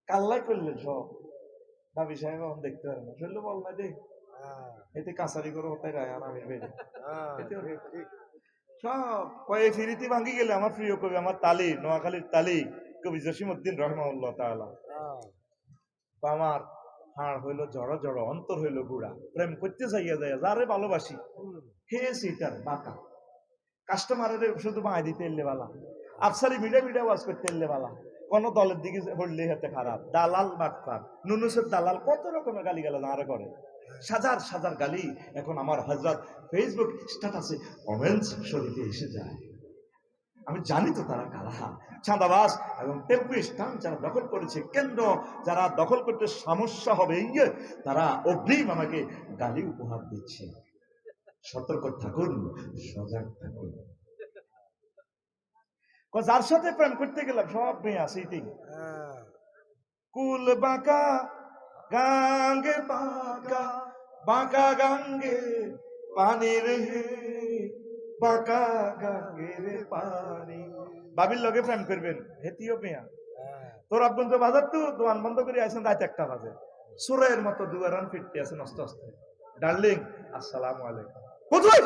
কাল্লাই করলেন সব ভাবি সাহেব এখন দেখতে পারে না শুনলে বল না দেখ এতে কাছারি করে হতে গায় আর আমির বেড়ে সব কয়ে ফিরিতি ভাঙ্গি গেলে আমার প্রিয় কবি আমার তালি নোয়াখালীর তালি কবি জসিমউদ্দিন রহমাউল্লাহ তাআলা আমার হাড় হইলো জড় জড় অন্তর হইলো গুড়া প্রেম করতে যাইয়া যায় যারে ভালোবাসি হে সিটার বাঁকা কাস্টমারের শুধু বাঁই দিতে এলে বালা আফসারি মিডিয়া ওয়াজ করতে এলে বালা কোন দলের দিকে হইলে হাতে খারাপ দালাল বাটপার নুনুসের দালাল কত রকমের গালি গালা আরে করে সাজার সাজার গালি এখন আমার হযরত ফেসবুক স্ট্যাটাসে কমেন্টস শরীফে এসে যায় আমি জানি তো তারা কারা চাঁদাবাজ এবং টেম্পু স্ট্যান্ড যারা দখল করেছে কেন্দ্র যারা দখল করতে সমস্যা হবে তারা অগ্রিম আমাকে গালি উপহার দিচ্ছে সতর্ক থাকুন সজাগ থাকুন যার সাথে প্রেম করতে গেলাম সব মেয়ে আছে কুল বাঁকা গাঙ্গে বাঁকা বাঁকা গাঙ্গে পানির হে বাঁকা গাঙ্গের পানি বাবির লগে প্রেম করবেন হেতিও মেয়া তোর আব্বন তো বাজার তো দোয়ান বন্ধ করে আসেন রাত 1টা বাজে সুরের মতো দুয়ারান ফিরতে আছেন আস্তে আস্তে ডার্লিং আসসালামু আলাইকুম কোথায়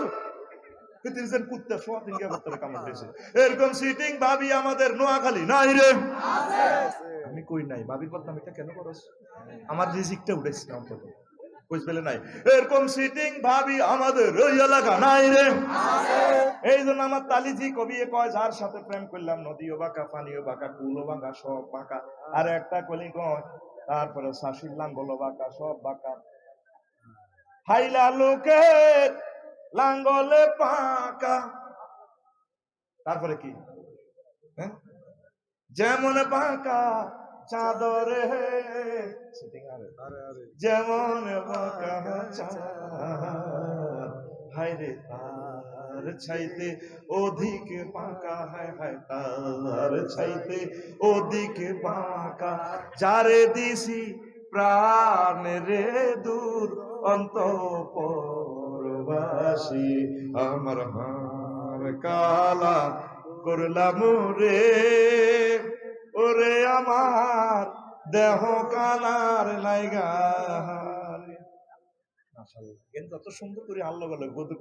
পৃথিবীর কুত্তা সব ইন্ডিয়া করতে কামড় দিয়েছে এরকম সিটিং ভাবি আমাদের নোয়াখালী নাই রে আমি কই নাই ভাবির বদনাম এটা কেন করস আমার রিজিকটা উঠেছে না অন্তত বুঝবেলে নাই এরকম সিটিং ভাবি আমাদের ওই এলাকা নাই রে এই জন্য আমার তালিজি কবি কয় যার সাথে প্রেম করলাম নদীও বাঁকা পানিও বাঁকা কুলও বাঁকা সব বাঁকা আর একটা কলি কয় তারপরে শাশির লাঙ্গলও বাঁকা সব বাঁকা হাইলা লোকের লাঙ্গলে পাকা। তারপরে কি? হ্যাঁ? যেমন পাকা চাদরে, যেমন পাকা চাঁদ, হায়রে তার ছাইতে অধিক পাকা, হায় হায় তার ছাইতে অধিক পাকা, যারে দিছি প্রাণ রে দূর অন্তঃপুরবাসী, আমার হার কালা করলাম রে, ওরে আমার দেহ কালার লাইগা। যত সুন্দর করে আল্লাহ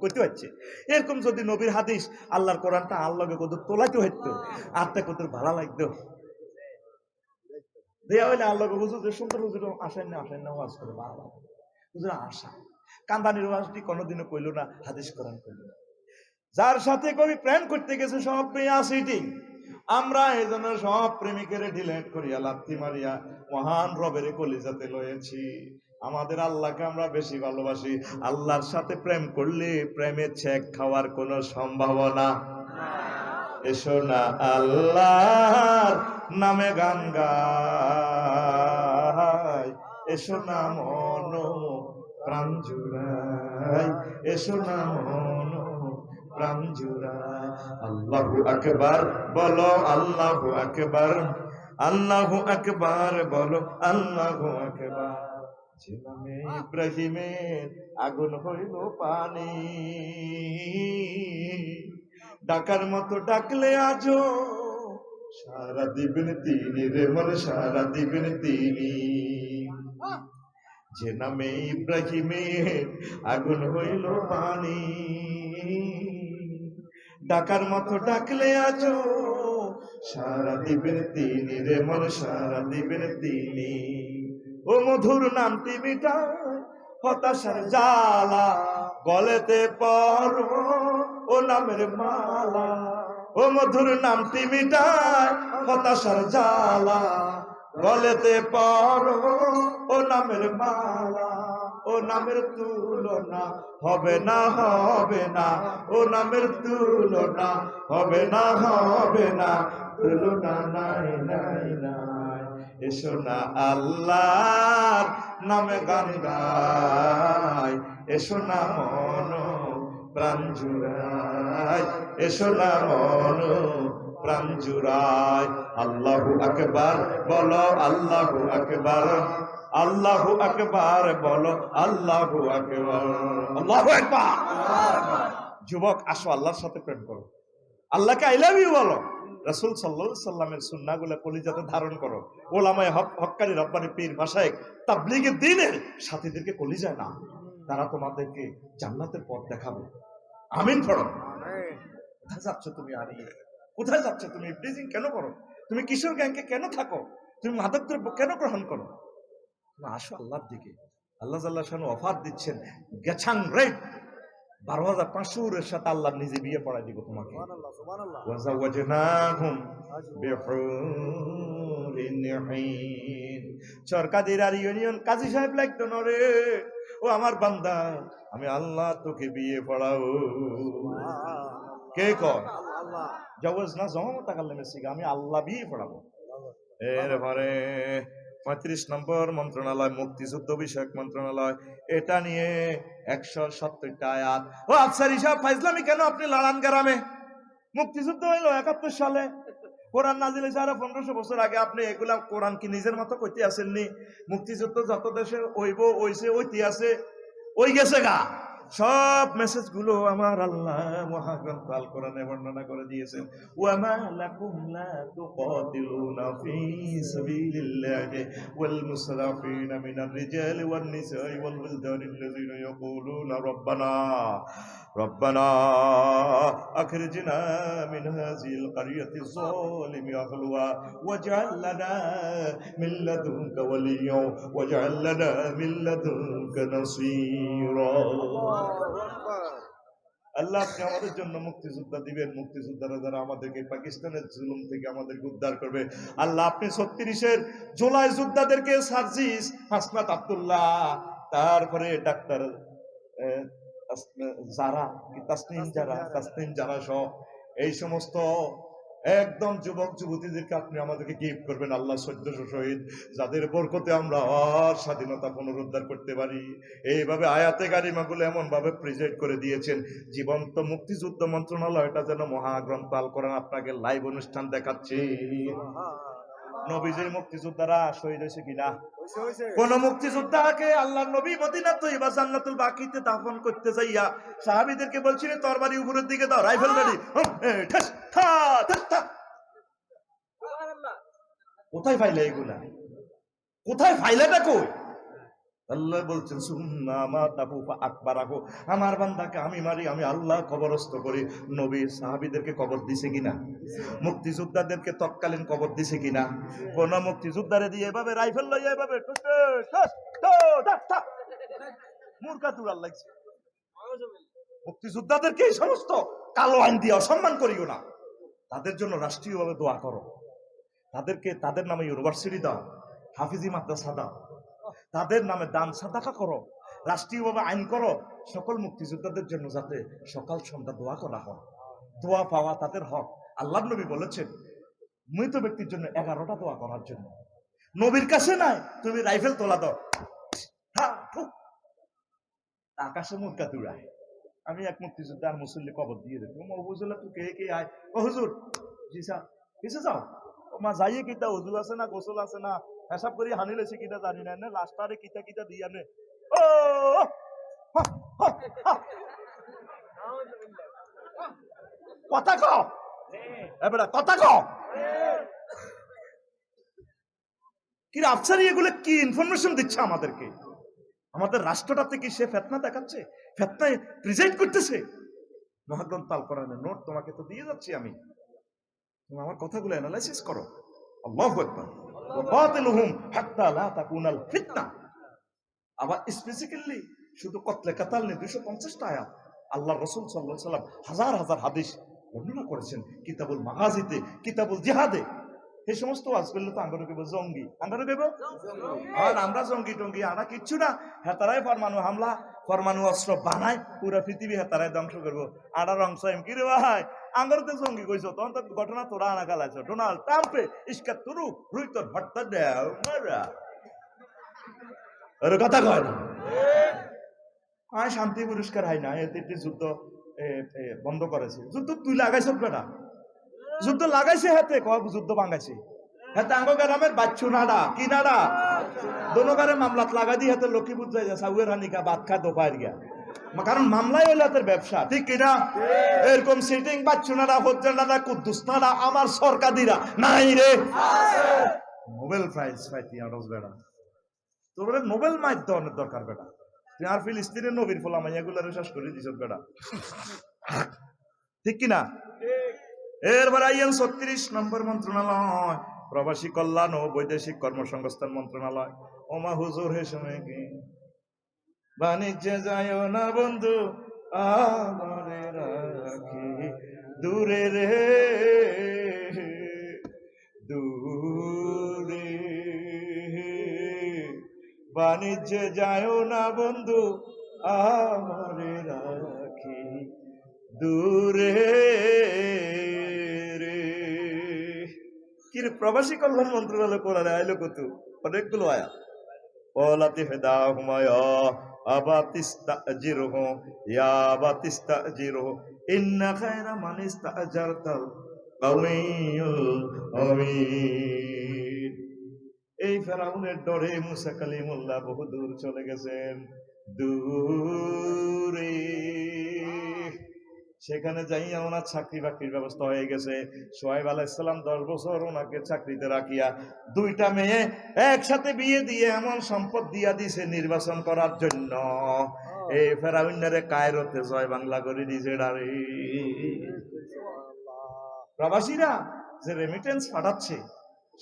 করতে পারছে, এরকম যদি নবীর হাদিস আল্লাহর কোরআনটা আল্লাহকে কত তোলাইতে হইতো, আত্মা কত ভালো লাগতো। দেয়া হইলে আল্লাহকে বুঝো যে সুন্দর হুজুর আসেন না ওয়াজ করে ভালো হুজুর আসা। কান্দানির ওয়াজটি কোনোদিনও কইল না, হাদিস কোরআন কইল না। যার সাথে কবি প্রেম করতে গেছে সব মেয়া সিটিং, আমরা এই জন্য সব প্রেমিকের ডিলেট করিয়া লাথি মারিয়া মহান রবের কলিজাতে লয়েছি। আমাদের আল্লাহকে আমরা বেশি ভালোবাসি। আল্লাহর সাথে প্রেম করলে প্রেমের ছেক খাওয়ার কোনো সম্ভাবনা। এসো না আল্লাহর নামে গান গাই, এসো না মন প্রাণ জুড়াই, এসো না মন প্রাণ জুড়াই। আল্লাহু আকবার বলো, আল্লাহু আকবার, আল্লাহু আকবার বলো, আল্লাহু আকবার। যে নামে ইব্রাহিমের আগুন হইল পানি, ডাকার মতো ডাকলে আজো সারা দিবেন তিনি রে মন, সারা দিবেন তিনি। যে নামে ইব্রাহিমের আগুন হইল পানি, ডাকার মতো ডাকলে আজো সারা দিবেন তিনি রে মন, সারা দিবেন তিনি। ও মধুর নামটি মিটায় হতাশার জ্বালা, গলেতে পরো ও নামের মালা। ও মধুর নামটি মিটায় হতাশার জ্বালা, গলেতে পরো ও নামের মালা। ও নামের তুলনা হবে না, হবে না, ও নামের তুলনা হবে না, হবে না, তুলনা নাই নাই নাই। এসো না আল্লাহর নামে গান গাই, এসো না মন প্রাণ জুড়াই, এসো না মন প্রাণ জুড়াই। আল্লাহু আকবার বলো, আল্লাহু আকবার, আল্লাহু আকবার বলো, আল্লাহু আকবার, আল্লাহু আকবার। যুবক আসো আল্লাহর সাথে প্রেম করো, আল্লাহকে আই লাভ ইউ বলো, রাসূল সাল্লাল্লাহু আলাইহি সাল্লামের সুন্নাহগুলো কলিজাতে ধারণ করো। ওলামায়ে হক্কানি রব্বানি পীর মাশায়েখ তাবলীগে দ্বীনের সাথীদেরকে কলিজায় না, তারা তোমাদেরকে জান্নাতের পথ দেখাবে। আমিন পড়ো। কোথায় যাচ্ছ তুমি? হারিয়ে কোথায় যাচ্ছ তুমি? ইবলিজিং কেন করো? তুমি কিশোর গ্যাংকে কেন থাকো? তুমি মাদক দ্রব্য কেন গ্রহণ করো? তুমি আসো আল্লাহর দিকে। আল্লাহ জাল্লাহ শানু অফার দিচ্ছেন, গেছাং রেট 12,500 সাথে আল্লাহ নিজে বিয়ে পড়াই দিব তোমাকে। ওয়াজাওয়াজনাহুম বিহুরিন ঈন। সরকারির ইউনিয়ন কাজী সাহেব লাগতো না রে, ও আমার বান্দা, আমি আল্লাহ তোকে বিয়ে পড়াও। কে কয়? জাওয়াজ না জমামতা কাল্লামে সিগা, আমি আল্লাহ বিয়ে পড়াবো। এরপরে 35 নম্বর মন্ত্রণালয়, মুক্তিযুদ্ধ বিষয়ক মন্ত্রণালয়, এটা নিয়ে 170টা আয়াত। ও আফসারি সাহেব ফাইজলামি কেন আপনি লালান গ্রামে? মুক্তিযুদ্ধ হইল 71 সালে, কোরআন নাজিল হয়েছে আরো 1500 বছর আগে। আপনি এগুলা কোরআন কি নিজের মতো কইতে আসেননি? মুক্তিযুদ্ধ যত দেশে হইব হইছে, ওইতে আছে, ওই গেছে গা। সব মেসেজ গুলো আমার আল্লাহ মহাগ্রন্থ আল কোরআনে বর্ণনা করে দিয়েছেন। ওয়ামা লাকুম লা তুকাতিলুনা ফি সাবিলিল্লাহি ওয়াল মুসরাফিনা মিনার রিজালি ওয়ান নিসাই ওয়াল ওয়ালদানিল্লাযিনা ইয়াকুলুনা রাব্বানা রব্বানা আখরিজনা মিন হাযিল কারিয়াতিজ যালিমি আহলুহা ওয়াজআল লানা মিন লাদুনকা ওয়ালিয়্যা ওয়াজআল লানা মিন লাদুনকা নাসীরা। আল্লাহ আপনি আমাদের জন্য মুক্তিযোদ্ধা দিবেন, মুক্তিযোদ্ধারা যারা আমাদেরকে পাকিস্তানের জুলুম থেকে আমাদেরকে উদ্ধার করবে। আল্লাহ আপনি 36-এর জুলাই যোদ্ধাদেরকে সার্জিস, হাসনাত আব্দুল্লাহ, তারপরে ডাক্তার যারা তাসনিম যারা সহ এই সমস্ত একদম যুবক যুবতীদেরকে আপনি আমাদেরকে গিফট করবেন আল্লাহ সহ্য সহিত, যাদের বরকতে আমরা আর স্বাধীনতা পুনরুদ্ধার করতে পারি। এইভাবে আয়াতে কারিমাগুলো এমন ভাবে প্রেজেন্ট করে দিয়েছেন, জীবন্ত মুক্তিযুদ্ধ মন্ত্রণালয় এটা যেন মহাগ্রন্থ আল কোরআন আপনাকে লাইভ অনুষ্ঠান দেখাচ্ছে। নবীজির মুক্তিযোদ্ধারা শহীদ হয়েছে কিনা? কোন মুক্তিযোদ্ধাকে আল্লাহ নবী মদিনা তৈবা জান্নাতুল বাকিতে দাফন করতে যাইয়া সাহাবীদেরকে বলছিলেন তরবারি উপরের দিকে দাও, রাইফেল রেডি। কোথায় ফাইলে এগুলা? কোথায় ফাইলেটা কই? আল্লাহ বলছেন আমার বান্দাকে আমি মারি, আমি আল্লাহ কবরস্থ করি। নবী সাহাবীদেরকে কবর দিছে কিনা? মুক্তিযোদ্ধাদেরকে তৎকালীন কবর দিছে কিনা? কোন মুক্তিযোদ্ধারে দিয়ে এভাবে রাইফেল লইয়া এভাবে মূর্খা তুড়াল লাগছে। মুক্তিযোদ্ধাদেরকে এই সমস্ত কালো আইন দিয়ে অসম্মান করিও না। তাদের জন্য রাষ্ট্রীয়ভাবে দোয়া করো, তাদেরকে তাদের নামে ইউনিভার্সিটি দাও, হাফিজি মাদ্রাসা দাও, তাদের নামে দান সাদাকা করো, রাষ্ট্রীয়ভাবে আইন করো সকল মুক্তিযোদ্ধাদের জন্য, যাতে সকাল সন্ধ্যা দোয়া করা হয়। দোয়া পাওয়া তাদের হক। আল্লাহ নবী বলেছেন মৃত ব্যক্তির জন্য 11টা দোয়া করার জন্য। নবীর কাছে নাই, তুমি রাইফেল তোলা দাও, আকাশে মুরকা তুড়ায়। আমি এক মুক্তিযোদ্ধা আর মুসল্লি কবর দিয়ে দেবো, হুজুর তুই কে কে আয়? ও হুজুর জি স্যার, কিসে যাও? মা যাইয়ে কিতা উজু আছে না গোসল আছে না হিসাব করি হানি লেছে কিনা জানি না, লাস্টারে কিতা কিতা দিয়া নে। ও কথা কও, এবারে কথা কও। কি আফসারি এগুলো কি ইনফরমেশন দিচ্ছে আমাদেরকে? আমাদের রাষ্ট্রটাতে কি সে ফেতনা দেখাচ্ছে, ফেতনায় প্রেজেন্ট করতেছে? মহাগ্রন্থ আল কোরআনের নোট তোমাকে তো দিয়ে যাচ্ছি আমি, তুমি আমার কথাগুলো অ্যানালাইসিস করো। আল্লাহু আকবার। ওয়াবাতিলুহুম হাত্তা লা তাকুনাল ফিতনা। আবার স্পেসিফিক্যালি শুধু কতলে কাতাল নিয়ে 250টা আয়াত আল্লাহ রাসূল সাল্লাল্লাহু আলাইহি ওয়াসাল্লাম হাজার হাজার হাদিস বর্ণনা করেছেন কিতাবুল মাগাজিতে, কিতাবুল জিহাদে। এই সমস্ত ওয়াজ করলে তো আঙ্গারো কেব জঙ্গি, আঙ্গারো কেব। আর আমরা জঙ্গি টঙ্গি আনা কিচ্ছু না। হেতারাই পরমাণু হামলা, পরমাণু অস্ত্র বানায়, পুরো পৃথিবী হেতারাই ধ্বংস করবো। আনার অংশ এম কি রে ভাই, আঙ্গারতে জঙ্গি কইছো, তখন তো ঘটনা তোরা আনা গালাইছো। ডোনাল্ড ট্রাম্পে ইস্কা তুরু রুই তোর ভট্টা দেও মারা, ওর কথা কয় না। আমি শান্তি পুরস্কার হয় না, এতে যুদ্ধ বন্ধ করেছে। যুদ্ধ তুই লাগাইছ বেটা, যুদ্ধ লাগাইছে হাতে, কব যুদ্ধ ভাঙাইছে হাতে। আঙ্গ গ্রামের বাচ্চু নাড়া কি নাড়া দোনোগারে মামলাত লাগাই দিয়ে হাতে লক্ষ্মীপুর যাই যা সাউয়ের হানিকা বাদ খা দোপার গিয়া, কারণ মামলাই হইলে হাতের ব্যবসা, ঠিক কিনা? এরকম সিটিং বাচ্চু নাড়া হজ্জা নাড়া কুদ্দুস নাড়া আমার সরকারিরা নাই রে। নোবেল প্রাইজ পাইতি আরজ বেড়া, তোর নোবেল মাইর দেওয়ানোর দরকার বেটা। তুই আর ফিলিস্তিনের নবীর ফলা মাইয়াগুলারে শেষ করে দিছ বেটা, ঠিক কিনা? এরপর আইন 36 নম্বর মন্ত্রণালয়, প্রবাসী কল্যাণ ও বৈদেশিক কর্মসংস্থান মন্ত্রণালয়। ওমা হুজুর হে সময় কি বাণিজ্যে যায় না বন্ধু আমারে রাখি দূরে রে দূরে, বাণিজ্যে যায় না বন্ধু আমারে রাখি দূরে রে। কি রে প্রবাসী কল্যাণ মন্ত্রণালয় কোরআনে আইলো কত অনেকগুলো আয়া। ওলাতি ফিদাহুমায়া আবাতিস্তাজিরহু ইয়া আবাতিস্তাজিরহু ইন্না খায়রা মান ইস্তাজারতাল কাওয়িয়ুল আমিন। এই ফেরাউনের ডরে মুসা কালিমুল্লাহ বহু দূর চলে গেছেন, দূরে। সেখানে যাইয়া ওনার চাকরি বাকরির ব্যবস্থা হয়ে গেছে। সোহাইব আলাইহিস সালাম 10 বছর ওনাকে চাকরিতে রাখিয়া 2টা মেয়ে একসাথে বিয়ে দিয়ে এমন সম্পদ দিয়া দিছে নির্বাচন করার জন্য। এই ফেরাউনের কায়রোতে জয় বাংলা করে দিছে ডারে। প্রবাসীরা যে রেমিটেন্স পাঠাচ্ছে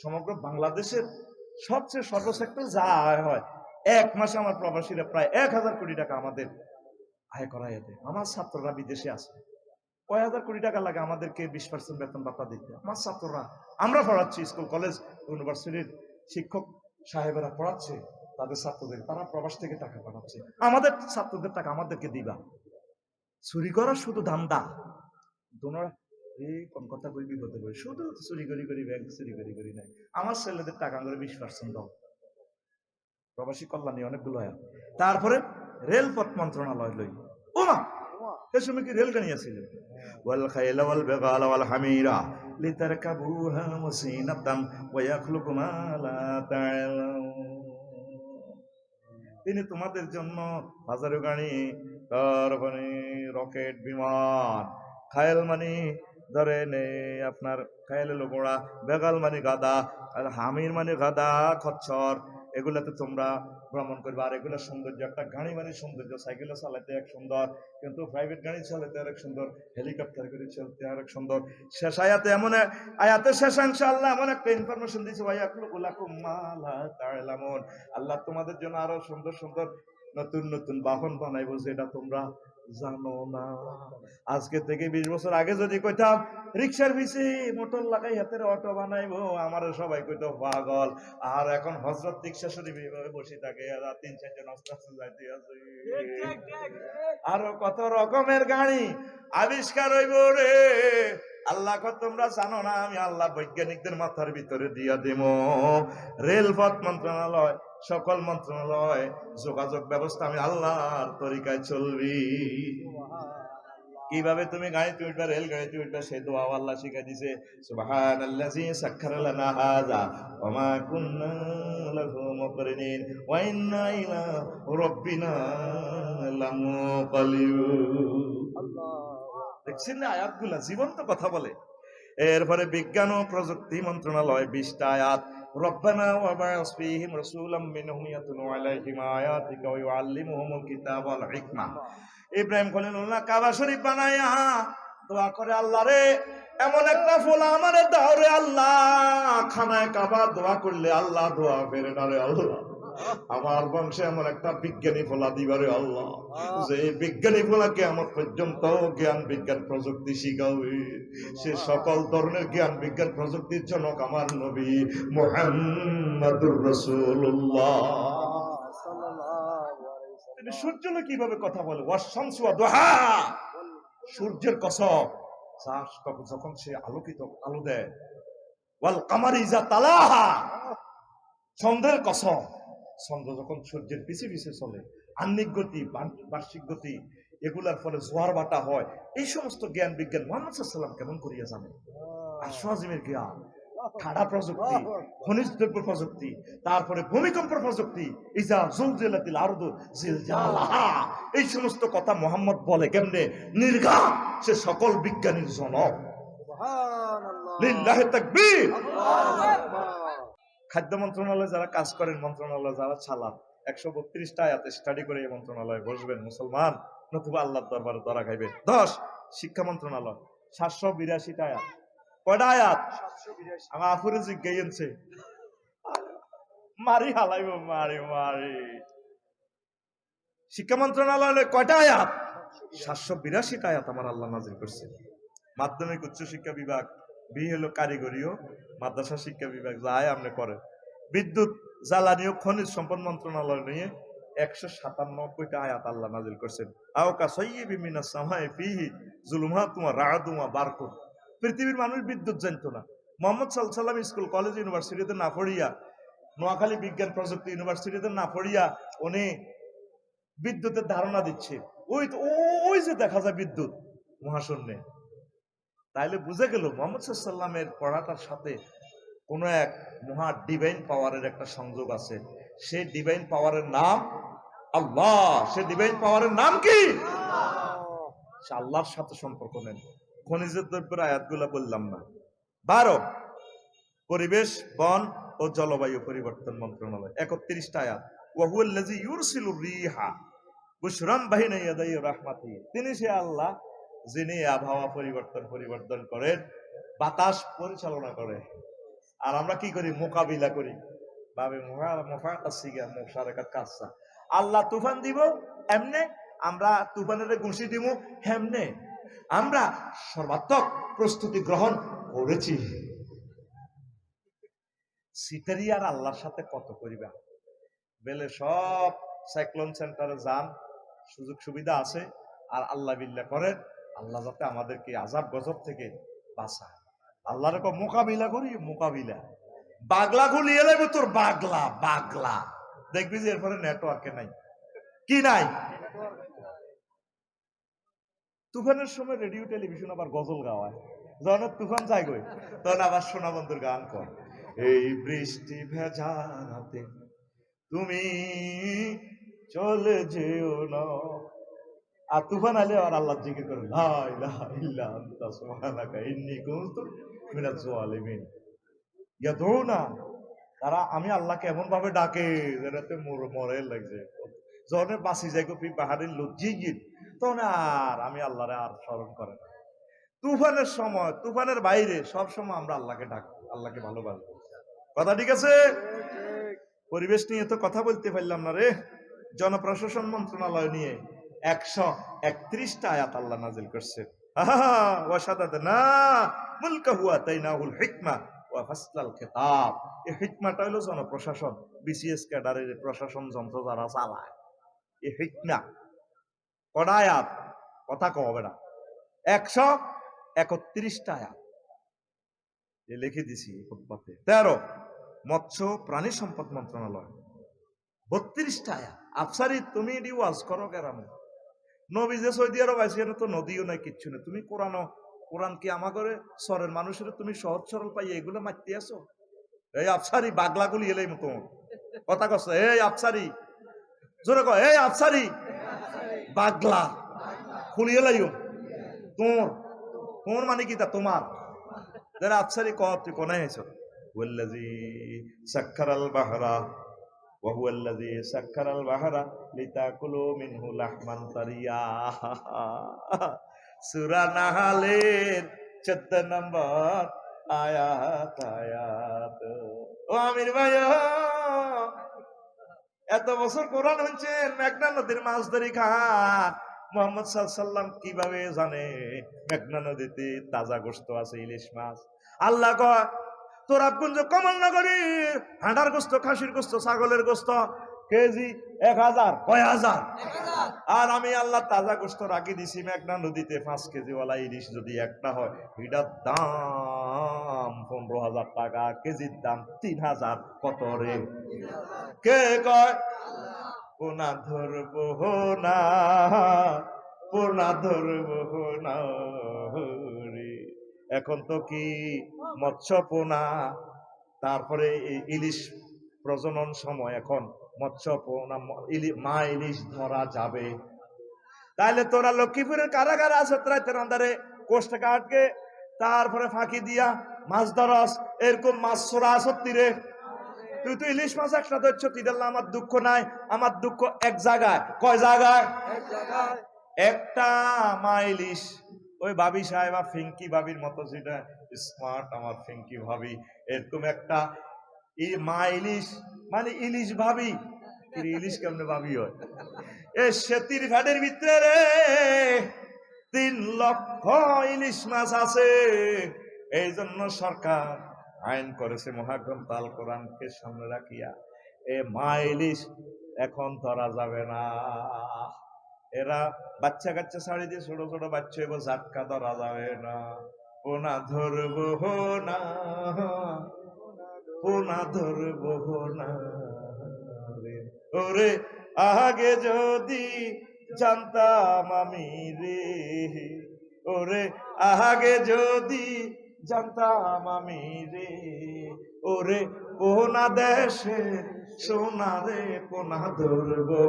সমগ্র বাংলাদেশের সবচেয়ে সর্বসেক্টর যা আয় হয়, 1 মাসে আমার প্রবাসীরা প্রায় 1000 কোটি টাকা আমাদের আয় করাই দেয়। আমার ছাত্ররা বিদেশে আছে, কয় হাজার কোটি টাকা লাগে আমাদেরকে 20% বেতন ভাতা দিতে। আমার ছাত্ররা, আমরা পড়াচ্ছি, স্কুল কলেজ ইউনিভার্সিটির শিক্ষক সাহেবেরা পড়াচ্ছে, তাদের ছাত্রদের, তারা প্রবাস থেকে টাকা পাঠাচ্ছে, আমাদের ছাত্রদের টাকা আমাদেরকে দিবা। চুরি করা শুধু ধান্দা, তোমরা এই কোন কথা কই বিপদে পড়ে, শুধু চুরি করি ব্যাংক চুরি করি নাই। আমার ছেলেদের টাকা করে 20% দাও। প্রবাসী কল্যাণী অনেকগুলো হয়। তারপরে রেলপথ মন্ত্রণালয় লই, ওমা এ সময় কি রেলগাড়ি আছিল, ওয়াল খাইলা ওয়াল বিগালা ওয়াল হামিরা লিতারকাবুহা মুসিনাতান ওয়া ইয়াখলুকু মা লা তা'লামুন। তিনি তোমাদের জন্য হাজারো গাড়ি, তারপরে রকেট বিমান, খায়েল মানে ধরেন আপনার খায়েল হলো ঘোড়া, বেগাল মানে গাদা, আর হামির মানে গাদা খচ্চর, এগুলাতে তোমরা ভ্রমণ করবে। আর এগুলো সৌন্দর্য, একটা গাড়ি মানে সৌন্দর্য, সাইকেলে চালাতে এক সুন্দর, কিন্তু প্রাইভেট গাড়ি চালাতে আরেক সুন্দর, হেলিকপ্টার করে চলতে আরেক সুন্দর। শেষ আয়াতে এমন আয়াতে শেষ ইনশাআল্লাহ এমন একটা ইনফরমেশন দিয়েছে, ভাই লাকুম মা লা তা'লামুন, আল্লাহ তোমাদের জন্য আরো সুন্দর সুন্দর নতুন নতুন বাহন বানাইবো যেটা তোমরা জানো না। আজকে থেকে 20 বছর আগে যদি কইতাম রিক্সার পিছে মোটর লাগাই হাতের অটো বানাইবো, আমার সবাই কইতো পাগল। আর এখন হযরত রিক্সা শরীফ এইভাবে বসে থাকে, আর 3-4 জন আস্তে আস্তে যাইতে আছে, আরো কত রকমের গাড়ি আবিষ্কার হইব রে। আল্লাহ তোমরা জানো না, আমি আল্লাহ বৈজ্ঞানিকদের মাথার ভিতরে দিয়া দেব। রেলপথ মন্ত্রণালয়, সকল মন্ত্রণালয়, যোগাযোগ ব্যবস্থা আমি আল্লাহর তরিকায় চলবি। কিভাবে তুমি গাড়িতে উঠবে, রেল গাড়িতে উঠবে, সেই দোয়া আল্লাহ শিখাই দিছে। সুবহানাল্লাযী সাখখারা লানা হাযা ওয়া মা কুন্না লাহু মুকরিনিন ওয়া ইন্না ইলা রাব্বিনা লামুনকালিবুন। দেখছেন না আয়াতগুলা জীবন্ত কথা বলে। এরপরে বিজ্ঞান ও প্রযুক্তি মন্ত্রণালয় 20টা আয়াত, রব্বানা ওয়া বা'আস ফীহিম রাসূলাম মিনহুম ইয়াতলু আলাইহিম আয়াতিকা ওয়া ইউআল্লিমুহুমুল কিতাবা ওয়াল হিকমা। ইব্রাহিম খলিলুল্লাহ কাবা শরীফ বানায়া দোয়া করে, আল্লাহ রে এমন একটা ফোলা আমারে দাও রে আল্লাহ। খানায় কাবা দোয়া করলে আল্লাহ দোয়া ফেরে না রে আল্লাহ। আমার বংশে এমন একটা বিজ্ঞানী ফোলা দিবারে আল্লাহ, যে বিজ্ঞানী ফোলাকে আমার পর্যন্ত জ্ঞান বিজ্ঞান প্রযুক্তি শিখাবে। সে সকল ধরনের জ্ঞান বিজ্ঞান প্রযুক্তির জনক আমার নবী মুহাম্মাদুর রাসূলুল্লাহ। তিনি সূর্য কিভাবে কথা বলে, ওয়াশ-শামসু ওয়া দুহাহা, সূর্যের কসম যখন সে আলোকিত আলো দেয়, ওয়াল কামারি ইযা তালাহা, চন্দ্রের কসম, চন্দ্র যখন সূর্যের পিছে পিছে চলে, আহ্নিক গতি বার্ষিক গতি, এগুলার ফলে জোয়ার বাটা হয়। এই সমস্ত জ্ঞান বিজ্ঞান মুহাম্মদ সাল্লাল্লাহু আলাইহি ওয়াসাল্লাম কেমন করিয়া জানে? আশ্বাজিমের জ্ঞান, ঠাডা প্রযুক্তি, খনিজ দ্রব্য প্রযুক্তি, তারপরে ভূমিকম্প প্রযুক্তি, ইজা জুলজিলাতিল আরদু জিলজালাহা, এই সমস্ত কথা মুহাম্মদ বলে কেমনে? নির্ঘাত, সে সকল বিজ্ঞানীর জনক। সুবহানাল্লাহ, লিল্লাহি তাকবীর, আল্লাহু আকবার। খাদ্য মন্ত্রণালয়ে যারা কাজ করেন, মন্ত্রণালয়ে যারা চালান, 132টা আয়াতে স্টাডি করে এই মন্ত্রণালয়ে বসবেন মুসলমান, নতুবা আল্লাহর দরবারে ধরা খাইবে। 10 শিক্ষা মন্ত্রণালয় 782টা আয়াত। কয়টা আয়াত? আমার আফুরে জিজ্ঞাইছে মারি হালাইব, মারি। শিক্ষা মন্ত্রণালয়ে কয়টা আয়াত? 782টা আয়াত আমার আল্লাহ নাযিল করছে। মাধ্যমিক উচ্চ শিক্ষা বিভাগ, বি হলো কারিগরিও মাদ্রাসা শিক্ষা বিভাগ, যায় আপনি করেন। বিদ্যুৎ জ্বালানি ও খনিজ সম্পদ মন্ত্রণালয় নিয়ে 197টা আয়াত আল্লাহ নাযিল করছেন। আও কাসাইয়্যিবিন মিনাস সামাই ফীহি যুলুমাতুন ওয়া রা'দুন ওয়া বারকুন। পৃথিবীর মানুষ বিদ্যুৎ জানতো না। মুহাম্মদ সাল্লাল্লাহু আলাইহি ওয়াসাল্লাম স্কুল কলেজ ইউনিভার্সিটিতে না পড়িয়া, নোয়াখালী বিজ্ঞান প্রযুক্তি ইউনিভার্সিটিতে না পড়িয়া উনি বিদ্যুতের ধারণা দিচ্ছে। ওই যে দেখা যায় বিদ্যুৎ মহাশূন্যে। তাইলে বুঝে গেল মুহাম্মদ সাল্লাল্লাহু আলাইহি ওয়াসাল্লামের পড়াটার সাথে কোন এক মহা ডিভাইন পাওয়ারের একটা সংযোগ আছে। সেই ডিভাইন পাওয়ারের নাম আল্লাহ। সে ডিভাইন পাওয়ারের নাম কি? সে আল্লাহর সাথে সম্পর্ক নেন। খনিজের দ্রব্যের আয়াতগুলো বললাম না। 12 পরিবেশ বন ও জলবায়ু পরিবর্তন মন্ত্রণালয় 31টা আয়াত। ওয়া হুয়াল্লাযী ইউরসিলুর রিহা বুশরাম বাইনা ইয়াদাই রাহমাতিহি। তিনি সে আল্লাহ যিনি আবহাওয়া পরিবর্তন করেন, বাতাস পরিচালনা করে। আর আমরা কি করি? মোকাবিলা করি। বাবে আল্লাহ তুফান দিব এমনে, আমরা তুফানের ঘুষি দিব হেমনে। আমরা সর্বাত্মক প্রস্তুতি গ্রহণ করেছি। সিটারি আর আল্লাহর সাথে কত করিবা? বেলে সব সাইক্লোন সেন্টারে যান, সুযোগ সুবিধা আছে, আর আল্লাহ বিল্লাহ করেন, আল্লাহ যাতে আমাদেরকে আযাব গজব থেকে বাঁচায়। আল্লাহর মোকাবিলা করি, মোকাবিলা বাগলা গুলিয়ে লাগবে তোর, বাগলা বাগলা দেখবি যে এরপরে নেটওয়ার্কে নাই, কি নাই। তুফানের সময় রেডিও টেলিভিশন আবার গজল গাওয়ায়, যখন তুফান যাই গই তখন আবার সোনা বন্ধুর গান কর, এই বৃষ্টি ভেজা রাতে তুমি চলে যেও না। আর তুফান আলে আর আল্লাহ জিকির করে, লা ইলাহা ইল্লা আনতা সুবহানাকা ইন্নী কুনতু মিনাজ জালিমিন। ইয়াদউনা, তারা আমি আল্লাহকে এমন ভাবে ডাকে যেটাতে মরে লাগছে, যখন বাঁচি যাই গো পাহাড়ের লজ্জিগির, তখন আর আমি আল্লাহরে আর স্মরণ করে না। তুফানের সময়, তুফানের বাইরে সব সময় আমরা আল্লাহকে ডাক, আল্লাহকে ভালোবাসবো। কথা ঠিক আছে? পরিবেশ নিয়ে তো কথা বলতে পারলাম না রে। জনপ্রশাসন মন্ত্রণালয় নিয়ে 131টা আয়াত আল্লাহ নাজিল করছে। ওয়াশাদাদনা মুলকাহু আতাইনাহুল হিকমা ওয়া ফাসলাল খিতাব। এই হিকমাটা হলো জনপ্রশাসন, বিসিএস ক্যাডারের প্রশাসন যন্ত্র যারা চালায়, এই হিকমা। কটা আয়াত? কথা কবে না, 131টা আয়াত লিখে দিছি খুতবাতে। 13 মৎস্য প্রাণী সম্পদ মন্ত্রণালয় 32টা আয়াত। আফসারি তুমি এটি ওয়াজ করো কেরাম? নবী যে সৌদি আরব আছে, এটা তো নদীও নাই, কিচ্ছু নেই, তুমি কোরআন কি আমা করে সরের মানুষের তুমি সহজ সরল পাই এগুলো মারতে আসো? এই আফসারি বাগলাগুলি এলেই মতো কথা কস, এই আফসারি জোরে কয়, এই আফসারি বাগলা খুলিয়ে লাইও তোর, তোমার মানে কি তা তোমার যারা আফসারি কব তুই কোনায় এসো। ওয়াল্লাযী সাক্কারাল বাহরা ওয়া হুয়াল্লাযী সাক্কারাল বাহরা লিতাকুলু মিনহু লাহমান তারিয়া। সূরা নাহলের 14 নম্বর আয়াত। ও আমির ভাই, এত বছর কোরআন হচ্ছেন, মেঘনা নদীর মাছ ধরি খান, মোহাম্মদ সাল্লাল্লাহু কিভাবে জানে মেঘনা নদীতে তাজা গোশত আছে, ইলিশ মাছ? আল্লাহ কয় তোরাবগঞ্জ কমলনগরী হাঁটার গোশত, খাসির গোশত, ছাগলের গোশত কেজি 1000, কয় হাজার? আর আমি আল্লাহ তাজা গোশত রাখি দিছি মেঘনা নদীতে 5 কেজিওয়ালা ইলিশ যদি একটা হয়, এটার দাম 15,000 টাকা, কেজির দাম 3,000। কত রে? কে কয়? পোনা ধরবো না, পোনা ধরবো না রে। এখন তো কি মৎস্য পোনা, তারপরে ইলিশ প্রজনন সময়, এখন মৎস্য পোনা মা ইলিশ ধরা যাবে। তাইলে তোরা লক্ষ্মীপুরের কারাগারে আছে, রাতের আন্ধারে কোষ টাকা আটকে, তারপরে ফাঁকি দিয়া মাছ ধরস, এরকম মাছ ছোড়া সত্যি রে? তুই তো ইলিশ মাছ একটা ধরছ, তিদাল্লা আমার দুঃখ নাই, আমার দুঃখ এক জায়গায়। কয় জায়গায়? একটা মা ইলিশ, ওই ভাবি সাহেব ফিঙ্কি ভাবির মতো, যেটা স্মার্ট আমার ফিঙ্কি ভাবি, এরকম একটা মা ইলিশ, মানে ইলিশ ভাবি। ইলিশ কেমনে ভাবি হয়? এ সেতির ঘাটের ভিতরে রে 3 লক্ষ ইলিশ মাছ আছে। এই জন্য সরকার আইন করেছে, মহাগ্রন্থ আল কোরআনকে সামনে রাখিয়া, এ মা ইলিশ এখন ধরা যাবে না। এরা বাচ্চা কাচ্চা ছাড়ি দিয়ে ছোট ছোট বাচ্চা, এবার জাটকা ধরা যাবে না। পোনা ধরবো না, পোনা ধরবো না ওরে, আগে যদি জানতাম আমি রে, ওরে আগে যদি জানতাম আমি রে, ওরে পোনা দেশে সোনা রে, পোনা ধরবো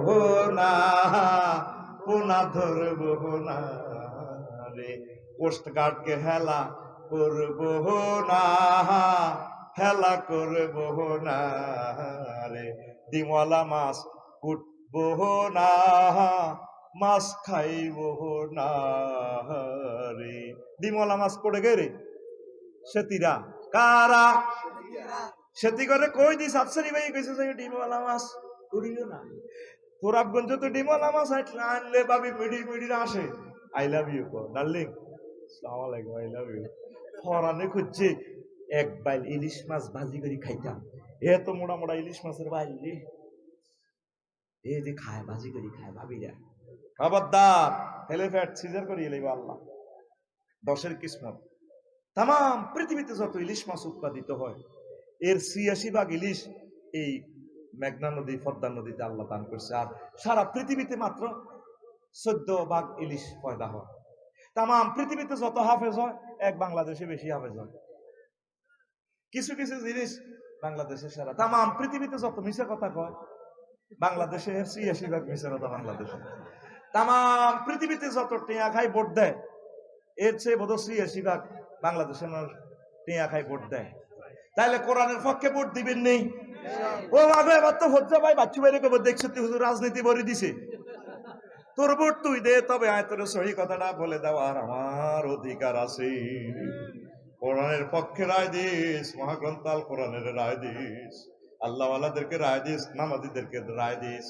না, পোনা ধরবো না রে। কোস্ট গার্ডকে হেলা করবো না, হেলা করবো না রে। ডিমওয়ালা মাছ কুটবো না, মাছ খাইবো না রে। ডিমওয়ালা মাছ পড়ে গেরে সেতিরা কারা? সেতি করে কই দিস আফসারি ভাই কইছে যে ডিমওয়ালা মাছ করিও না। তোরাবগঞ্জ তো ডিমওয়ালা মাছ আনলে ভাবি মিডির আসে। আই লাভ ইউ কো ডার্লিং, আসসালামু আলাইকুম, আই লাভ ইউ। ফরানে খুঁজছে এক বাইল ইলিশ মাছ ভাজি করে খাইতাম, এত মোটা মোটা ইলিশ মাছের বাইল রে। এই যে খায় বাজি করি খায় ভাবিরা খবরদার হেলে ফ্যাট সিজার করিয়ে লইব আল্লাহ। 10-এর কিসমত। তাম পৃথিবীতে যত ইলিশ মাছ উৎপাদিত হয় এর 86 ভাগ ইলিশ এই মেঘনা নদী পদ্মা নদীতে আল্লাহ দান করছে। আর সারা পৃথিবীতে মাত্র 14 ভাগ ইলিশ পয়দা হয়। তাম পৃথিবীতে যত হাফেজ হয় এক বাংলাদেশে বেশি হাফেজ হয়। কিছু কিছু জিনিস বাংলাদেশে সারা। তাম পৃথিবীতে যত মিশা কথা কয় বাংলাদেশে 86 ভাগ মিশা কথা বাংলাদেশে। তাম পৃথিবীতে যত টিয়া খাই ভোট দেয় এর চেয়ে বোধ 86 ভাগ বাংলাদেশের মানুষ টিয়া খাই ভোট দেয়। তাইলে কোরআনের পক্ষে ভোট দিবেন নেই? ও মাগো এবার তো হজ্জা ভাই বাচ্চু বাইরে কবে দেখছো তুই হুজুর রাজনীতি বলে দিছে, তোর ভোট তুই দে, তবে আয় তোর সহি কথাটা বলে দেওয়ার আমার অধিকার আছে। কোরআনের পক্ষে রায় দিস, মহাগ্রন্থ আল কোরআনের রায় দিস, আল্লাহ আল্লাহদেরকে রায় দিস, নামাজিদেরকে রায় দিস,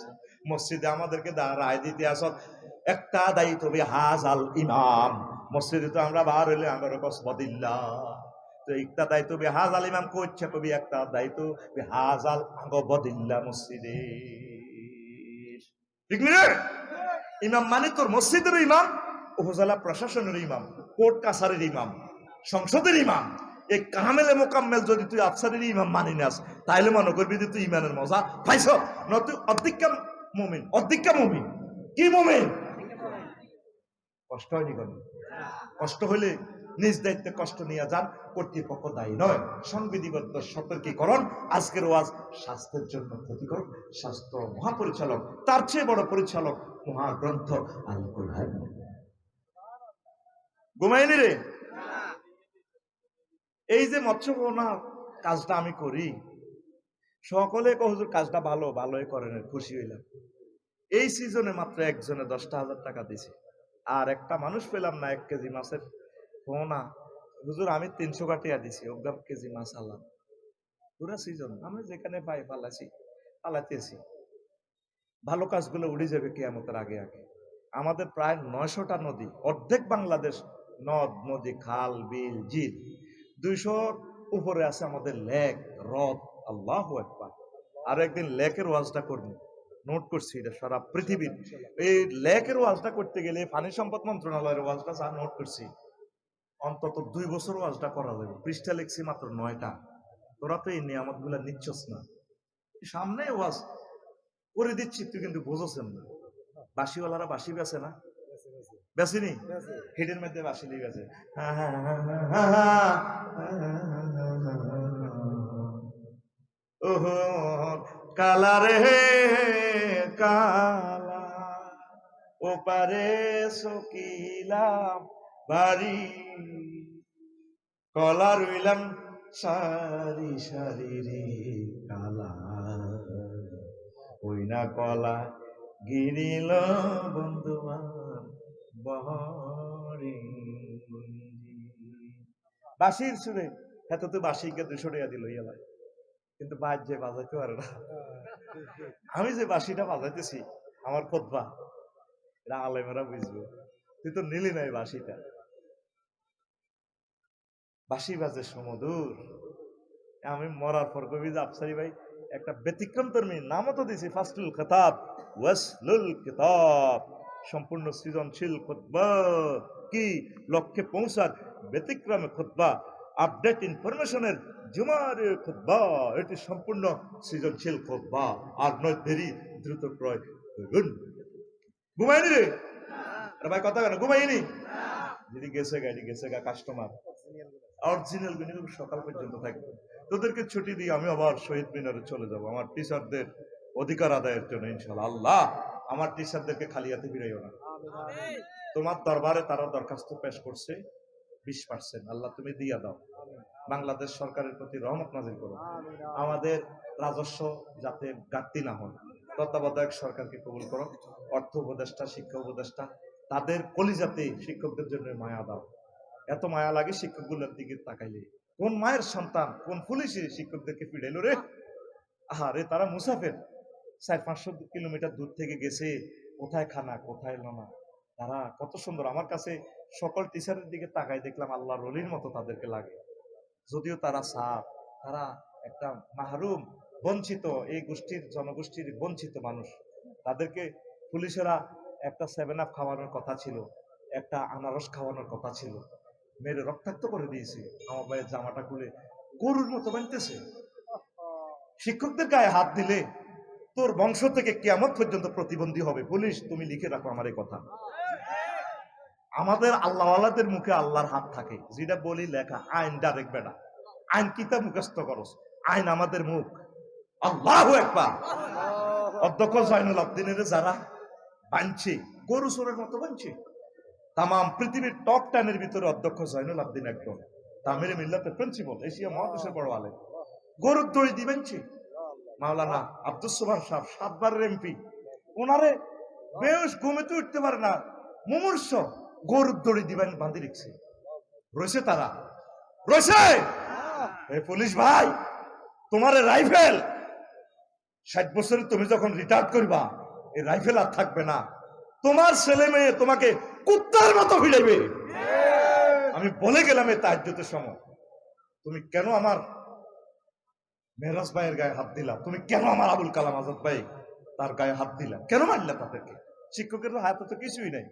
মসজিদে আমাদেরকে রায় দিতে আসত। একটা দায়িত্ব হাজ আল ইমাম, মসজিদে তো আমরা বার হইলে আমার কসবদিল্লা, তো একটা দায়িত্ব হাজ আল ইমাম করছে কবি, একটা দায়িত্ব হাজ আল আগবদিল্লা মসজিদে। ঠিক না? ইমাম মানে তোর মসজিদের ইমাম, উপজেলা প্রশাসনের ইমাম, কোর্ট কাছারের ইমাম, সংসদের ইমাম। এই কামেলে মোকাম্মেল যদি তুই আফসারের ইমাম মানি নাস তাইলে মনে করবি যে তুই ইমানের মজা পাইছ। নয় তুই অর্ধেকা মুমিন, অর্ধেকা মুমিন। কি মুমিন? কষ্ট হয়নি কেন? কষ্ট হইলে নিজ দায়িত্বে কষ্ট নিয়ে যান, কর্তৃপক্ষ দায়ী নয়। সংবিধিবদ্ধ সতর্কীকরণ। আজকের ওয়াজ স্বাস্থ্যের জন্য ক্ষতিকর, স্বাস্থ্য মহাপরিচালক, তার চেয়ে বড় পরিচালক মহাগ্রন্থ আল কোরআন। ঘুমাইনি রে? এই যে মৎস্য পোনা কাজটা আমি করি, সকলে হুজুর কাজটা ভালো, ভালোই করেন, খুশি হইলাম। এই সিজনে মাত্র একজনে 10,000 টাকা দিছে, আর একটা মানুষ পেলাম না 1 কেজি মাছের পোনা। হুজুর আমি 300 টাকা দিছি, ওগ্রাম কেজি মাছ আল্লাহ। পুরা সিজন আমি যেখানে পাই পালাতেছি। ভালো কাজগুলো উড়ে যাবে কিয়ামতের আগে আগে। আমাদের প্রায় 900টা নদী, অর্ধেক বাংলাদেশ নদ নদী, খাল বিল ঝিল, 200 উপরে আছে আমাদের লেক হ্রদ। আল্লাহু আকবার। আর একদিন লেকের ওয়াজটা করব, নোট করছি এটা সারা পৃথিবীর। এই লেকের ওয়াজটা করতে গেলে পানি সম্পদ মন্ত্রণালয়ের ওয়াজটা যা নোট করছি অন্তত 2 বছর ওয়াজটা করা যাবে। পৃষ্ঠা লিখছি মাত্র 9টা। তোরা তো এই নিয়ামত গুলা নিচ্ছস না, সামনে ওয়াজ করে দিচ্ছি, তুই কিন্তু বুঝছেন না। বাসিওয়ালারা বাসি বেছে না, বেসিনি হিডের মধ্যে বাসি লিয়ে গেছে। ওহো কালা রে কালা, ওপারে সকিলাম বাড়ি, কলা রইলাম সারি সারি রে কালা, ওই না কলা গিরিল বন্ধুমান বহরে। বাঁশির সুরে এত তো বাঁশিকে 200 টাকা দিল ইয়ালাই, কিন্তু বাজ যে বাজাইতে পারে না। আমি যে বাঁশিটা বাজাইতেছি আমার খুতবা, এটা আলেমেরা বুঝবো। তুই তো নিলি নাই বাঁশিটা। বাঁশি বাজে সমদূর। আমি মরার পর কবি যে আফসারি ভাই একটা ব্যতিক্রম ধর্মী নামও তো দিছি, ফাসলুল খেতাব ওয়াসলুল কিতাব, সম্পূর্ণ সৃজনশীল খুতবা, কি লক্ষ্যে পৌঁছার ব্যতিক্রমে খুতবা, আপডেট ইনফরমেশনের জুমার খুতবা, এটি সম্পূর্ণ সৃজনশীল খুতবা। আর নয় দেরি, দ্রুত ক্রয় করুন। ঘুমাইনি রে? আরে ভাই কথা কেন ঘুমাইনি? যদি গেছে গাড়ি গেছে গা, কাস্টমার অরিজিনাল গুলো সকাল পর্যন্ত থাকবে। তোদেরকে ছুটি দিয়ে আমি আবার শহীদ মিনারে চলে যাব আমার টিচারদের অধিকার আদায়ের জন্য ইনশাআল্লাহ। আল্লাহ আমার টিচারদেরকে খালি হাতে ফিরাইও না। তোমার দরবারে তারা দরখাস্ত পেশ করছে 20%, আল্লাহ তুমি দিয়া দাও। বাংলাদেশ সরকারের প্রতি রহমত নাজিল করো, আমাদের রাজস্ব যাতে ঘাটতি না হয়। তত্ত্বাবধায়ক সরকারকে কবুল করো, অর্থ উপদেষ্টা, শিক্ষা উপদেষ্টা, তাদের কলিজাতে শিক্ষকদের জন্য মায়া দাও। এত মায়া লাগে শিক্ষকগুলোর দিকে তাকাইলে। কোন মায়ের সন্তান, কোন পুলিশে শিক্ষকদেরকে পিড়াইলো রে? আরে তারা মুসাফের, 400-500 কিলোমিটার দূর থেকে গেছে, কোথায় খানা কোথায় লোনা। তারা কত সুন্দর। আমার কাছে সকল টিচারের দিকে তাকাই দেখলাম আল্লাহর ওলির মতো তাদেরকে লাগে। যদিও তারা সাপ, তারা একটা মাহরুম, বঞ্চিত, এই গোষ্ঠীর জনগোষ্ঠীর বঞ্চিত মানুষ, তাদেরকে পুলিশেরা একটা 7 আপ খাওয়ানোর কথা ছিল, একটা আনারস খাওয়ানোর কথা ছিল, মেরে রক্তাক্ত করে দিয়েছে। আমার ভাইয়ের জামাটা খুলে গরুর মতো বানতেছে। শিক্ষকদের গায়ে হাত দিলে তোর বংশ থেকে কিয়ামত পর্যন্ত প্রতিবন্ধী হবে। পুলিশ, তুমি লিখে রাখো আমার এই কথা। আমাদের আল্লাহওয়ালাদের মুখে আল্লাহর হাত থাকে, যেটা বলি লেখা। আইন ডাইরেক্ট বেটা, আইন কিতাব মুখস্থ করস, আইন আমাদের মুখ। আল্লাহু আকবার। অধ্যক্ষ জয়নুল আবদিনের যারা বানছে, গরু চোরের মতো বানছে। তাম পৃথিবীর টপ 10-এর ভিতরে অধ্যক্ষ জয়নুল আবদিন একজন, তামিরে মিল্লাতের প্রিন্সিপাল, এশিয়া মহাদেশের বড় আলেম। গরুর দড়ি দিবেনছে। মাওলানা আব্দুস সোবহান সাহেব 7 বারের এমপি, ওনারে বেশ ঘুমেতে উঠতে পারে না, মুমূর্ষ, গরুর দড়ি দিবেন বাঁধি রেখেছে। রয়েছে তারা, রয়েছে। এই পুলিশ ভাই, তোমার রাইফেল 60 বছরে তুমি যখন রিটায়ার করবা, এই রাইফেল আর থাকবে না। তোমার ছেলে মেয়ে তোমাকে কুত্তার মতো ভিড়াইবে। আমি বলে গেলাম এই তাহাজ্জুদের সময়, তুমি কেন আমার মেহরাজ ভাইয়ের গায়ে হাত দিলা? তুমি কেন আমার আবুল কালাম আজাদ ভাই তার গায়ে হাত দিলা? কেন মারলা তাদেরকে? শিক্ষকের হাতে তো কিছুই নাই।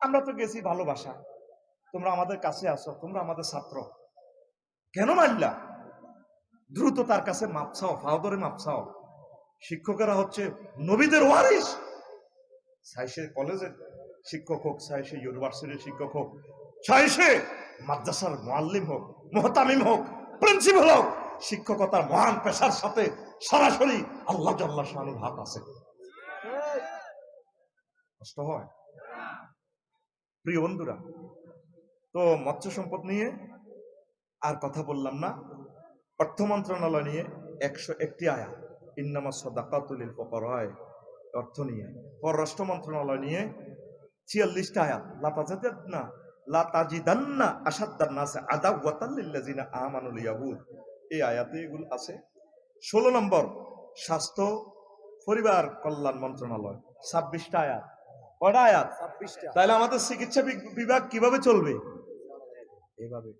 আমরা তো গেছি ভালোবাসা, তোমরা আমাদের কাছে আসো, তোমরা আমাদের ছাত্র, কেন মারলা? দ্রুত তার কাছে মাপ চাও, ফাওদরে মাপ চাও। শিক্ষকেরা হচ্ছে নবীদের ওয়ারিস। চাই সে কলেজের শিক্ষক হোক, চাই সে ইউনিভার্সিটির শিক্ষক হোক, চাই সে মাদ্রাসার মুআল্লিম হোক, মুহতামিম হোক, প্রিন্সিপাল হোক, শিক্ষকতার মহান পেশার সাথে সরাসরি আল্লাহ জাল্লা শানুর হাত আছে। কষ্ট হয় প্রিয় বন্ধুরা। তো মৎস্য সম্পদ নিয়ে আর কথা বললাম না। অর্থ মন্ত্রণালয় নিয়ে 101টি আয়াত, ইন্নামা সাদাকাতুল লিল ফুকারা, অর্থ নিয়ে। পররাষ্ট্র মন্ত্রণালয় নিয়ে 46টা আয়াত, লা তাজিদান্না আশাদ্দান নাসি আদাওয়াতাল লিল্লাযিনা আমানুল ইয়াহুদ, এই আয়াতে এগুলো আছে। 16 নম্বর স্বাস্থ্য পরিবার কল্যাণ মন্ত্রণালয়, 26টা আয়াত। কয়টা আয়াত? 26টা। তাহলে আমাদের চিকিৎসা বিভাগ কিভাবে চলবে? এইভাবে।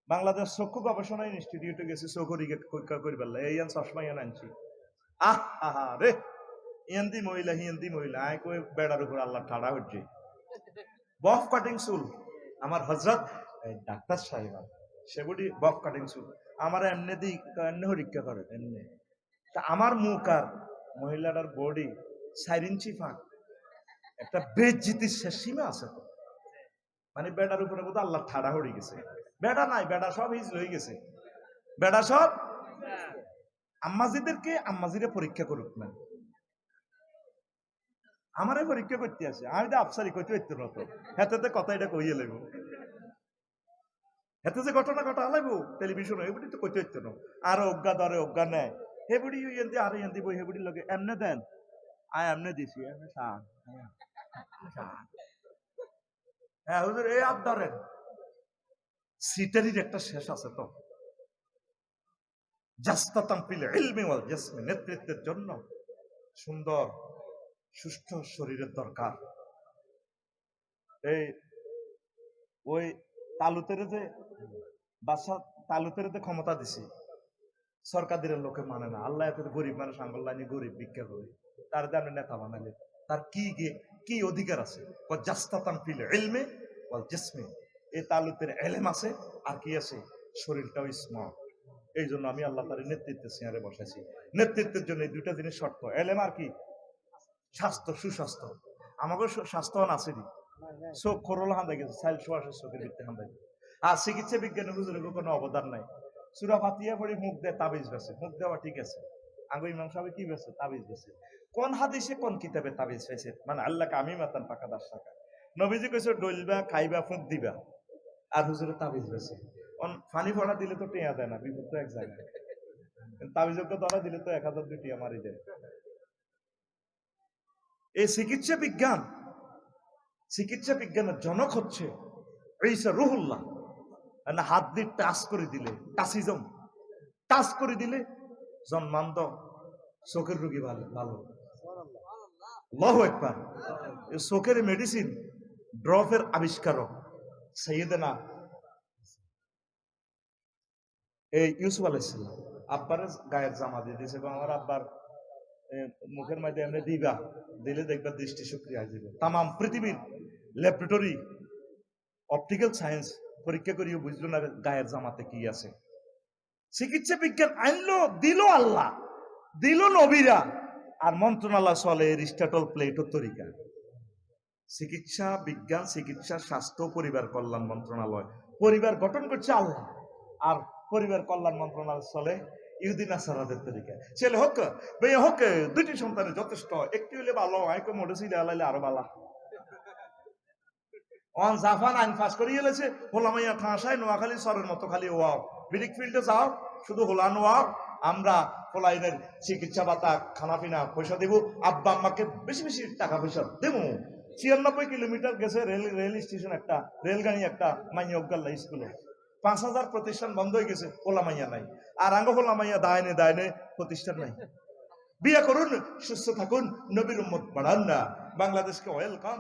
বাংলাদেশ চক্ষু গবেষণা ইনস্টিটিউটে গেছি, চোখরিকে পরীক্ষা করি পারলে এই চশমা ইয়ান আনছি। আহা রে, হিন্দি মহিলা হিন্দি মহিলা আয় কই বেড়ার উপর আল্লাহ ঠাড়া হচ্ছে। বফ কাটিং চুল, আমার হজরত ডাক্তার সাহেব সেগুলি বফ কাটিং চুল আমার এমনি দিই, এমনি পরীক্ষা করে এমনি। তা আমার মুখ আর মহিলাটার বডি 4 ইঞ্চি ফাঁক, একটা বেজ্জিতির শেষ সীমা আছে তো। মানে বেড়ার উপরে বোধ আল্লাহ ঠাড়া হয়ে গেছে। বেড়া নাই, বেড়া সব হিজ হয়ে গেছে। বেড়া সব আম্মাজিদেরকে আম্মাজিরে পরীক্ষা করুক না, আমারে পরীক্ষা করতে আছে। আমি তো আফসারি কইতে পারতো না তো, হেতে কথা এটা কইয়ে লাগব, হেতে যে ঘটনা ঘটা লাগবো টেলিভিশনে, এগুলি তো কইতে পারতো না। আর অজ্ঞা ধরে অজ্ঞা নেয়, হেবুড়ি এনদি আর এনদি বই হেবুড়ির লগে এমনে দেন, আয় এমনে দিছি, এমনে সান। হ্যাঁ হুজুর এই আপ ধরেন। সিটারির একটা শেষ আছে তো। জাস্তাতাম ফিল ইলমি ওয়াল জিসমি, নেতৃত্বের জন্য সুন্দর সুস্থ শরীরের দরকার। এই ওই তালুতের যে বাদশা, তালুতের যে ক্ষমতা দিছে, সরকারের লোকে মানে না। আল্লাহ এত গরিব মানুষ, আঙ্গল্লানি গরিব ভিক্ষা করে, তার দামে নেতা বানালে তার কি অধিকার আছে? জাস্তাতাম ফিল ইলমি ওয়াল জিসমি, এই তালুতের এলেম আছে আর কি আছে? শরীরটাও স্মার্ট। এই জন্য আমি আল্লাহ তার নেতৃত্বের চেয়ারে বসেছি। নেতৃত্বের জন্য এই দুইটা জিনিস শর্ত, এলেম আর কি? স্বাস্থ্য, সুস্বাস্থ্য। আমাকে স্বাস্থ্যবান আছে নি, চোখ খরল হান্দা গেছে, সাইল সোয়াশের চোখের ভিত্তি হান্দা গেছে। আর চিকিৎসা বিজ্ঞানের হুজুরের কোনো অবদান নাই। সুরা ফাতিয়া পড়ি মুখ দেয় তাবিজ বেছে, মুখ দেওয়া ঠিক আছে। আগে ইমাম সাহেব কি বেছে? তাবিজ বেছে। কোন হাদিসে কোন কিতাবে তাবিজ পেয়েছে? মানে আল্লাহকে আমি মাতান পাকা 10 টাকা। নবীজি কইছে ডলবা খাইবা ফুঁক দিবা, আর হুজুরে তাবিজ বেছে। ফানি ফোড়া দিলে তো টেয়া দেয় না, বিপদ তো এক জায়গায়। তাবিজকে ধরা দিলে তো 1000 টিয়া মারি দেয়। এই চিকিৎসা বিজ্ঞানের জনক হচ্ছে ঈসা রুহুল্লাহ। হাত দিয়ে টাচ করে দিলে, টাচিজম টাচ করে দিলে জন্মান্ধ চোখের রোগী ভালো। আল্লাহু আকবার। এই চোখের মেডিসিন ড্রপের আবিষ্কারক সাইয়েদেনা এই ইউসুফ আলাইহিস সালাম আব্বার গায়ের জামা দিয়ে দিয়েছে। আমার আব্বার মুখের মধ্যে এমনি দিবা, দিলে দেখবা দৃষ্টি শক্তি আসবে। তাম পৃথিবীর ল্যাবরেটরি অপটিক্যাল সায়েন্স পরীক্ষা করিও বুঝলো না গায়ের জামাতে কি আছে। চিকিৎসা বিজ্ঞান আনলো, দিল আল্লাহ, দিল নবীরা, আর মন্ত্রণালয় চলে রিস্টাটল প্লেটর তরিকা। চিকিৎসা বিজ্ঞান, চিকিৎসা স্বাস্থ্য পরিবার কল্যাণ মন্ত্রণালয়, পরিবার গঠন করছে আল্লাহ, আর পরিবার কল্যাণ মন্ত্রণালয় চলে ইহুদি নাসারাদের তরিকা। ছেলে হোক মেয়ে হোক, দুইটি সন্তানের যথেষ্ট, একটি হলে ভালো, আইকো মোটরসাইকেল আলাইলে আরো ভালো। অন জাফান আইন পাস করে গেলেছে, হোলামাইয়া ঠাঁসায় নোয়াখালী সরের মতো খালি ওয়াও, ব্রিক ফিল্ডে যাও শুধু হোলা নোয়াও, আমরা হোলাইনের চিকিৎসা ভাতা খানা পিনা পয়সা দেবো, আব্বা আম্মাকে বেশি বেশি টাকা পয়সা দেবো। 96 কিলোমিটার গেছে রেল স্টেশন, একটা রেলগাড়ি, একটা মাইয়া অজ্ঞাল্লা স্কুলে 5000 প্রতিষ্ঠান বন্ধ হয়ে গেছে, হোলামাইয়া নাই। আর আঙ্গ হোলামাইয়া দায়নে দায়নে প্রতিষ্ঠান নাই। বিয়ে করুন, সুস্থ থাকুন, নবীর উম্মত বাড়ান না, বাংলাদেশকে ওয়েলকাম।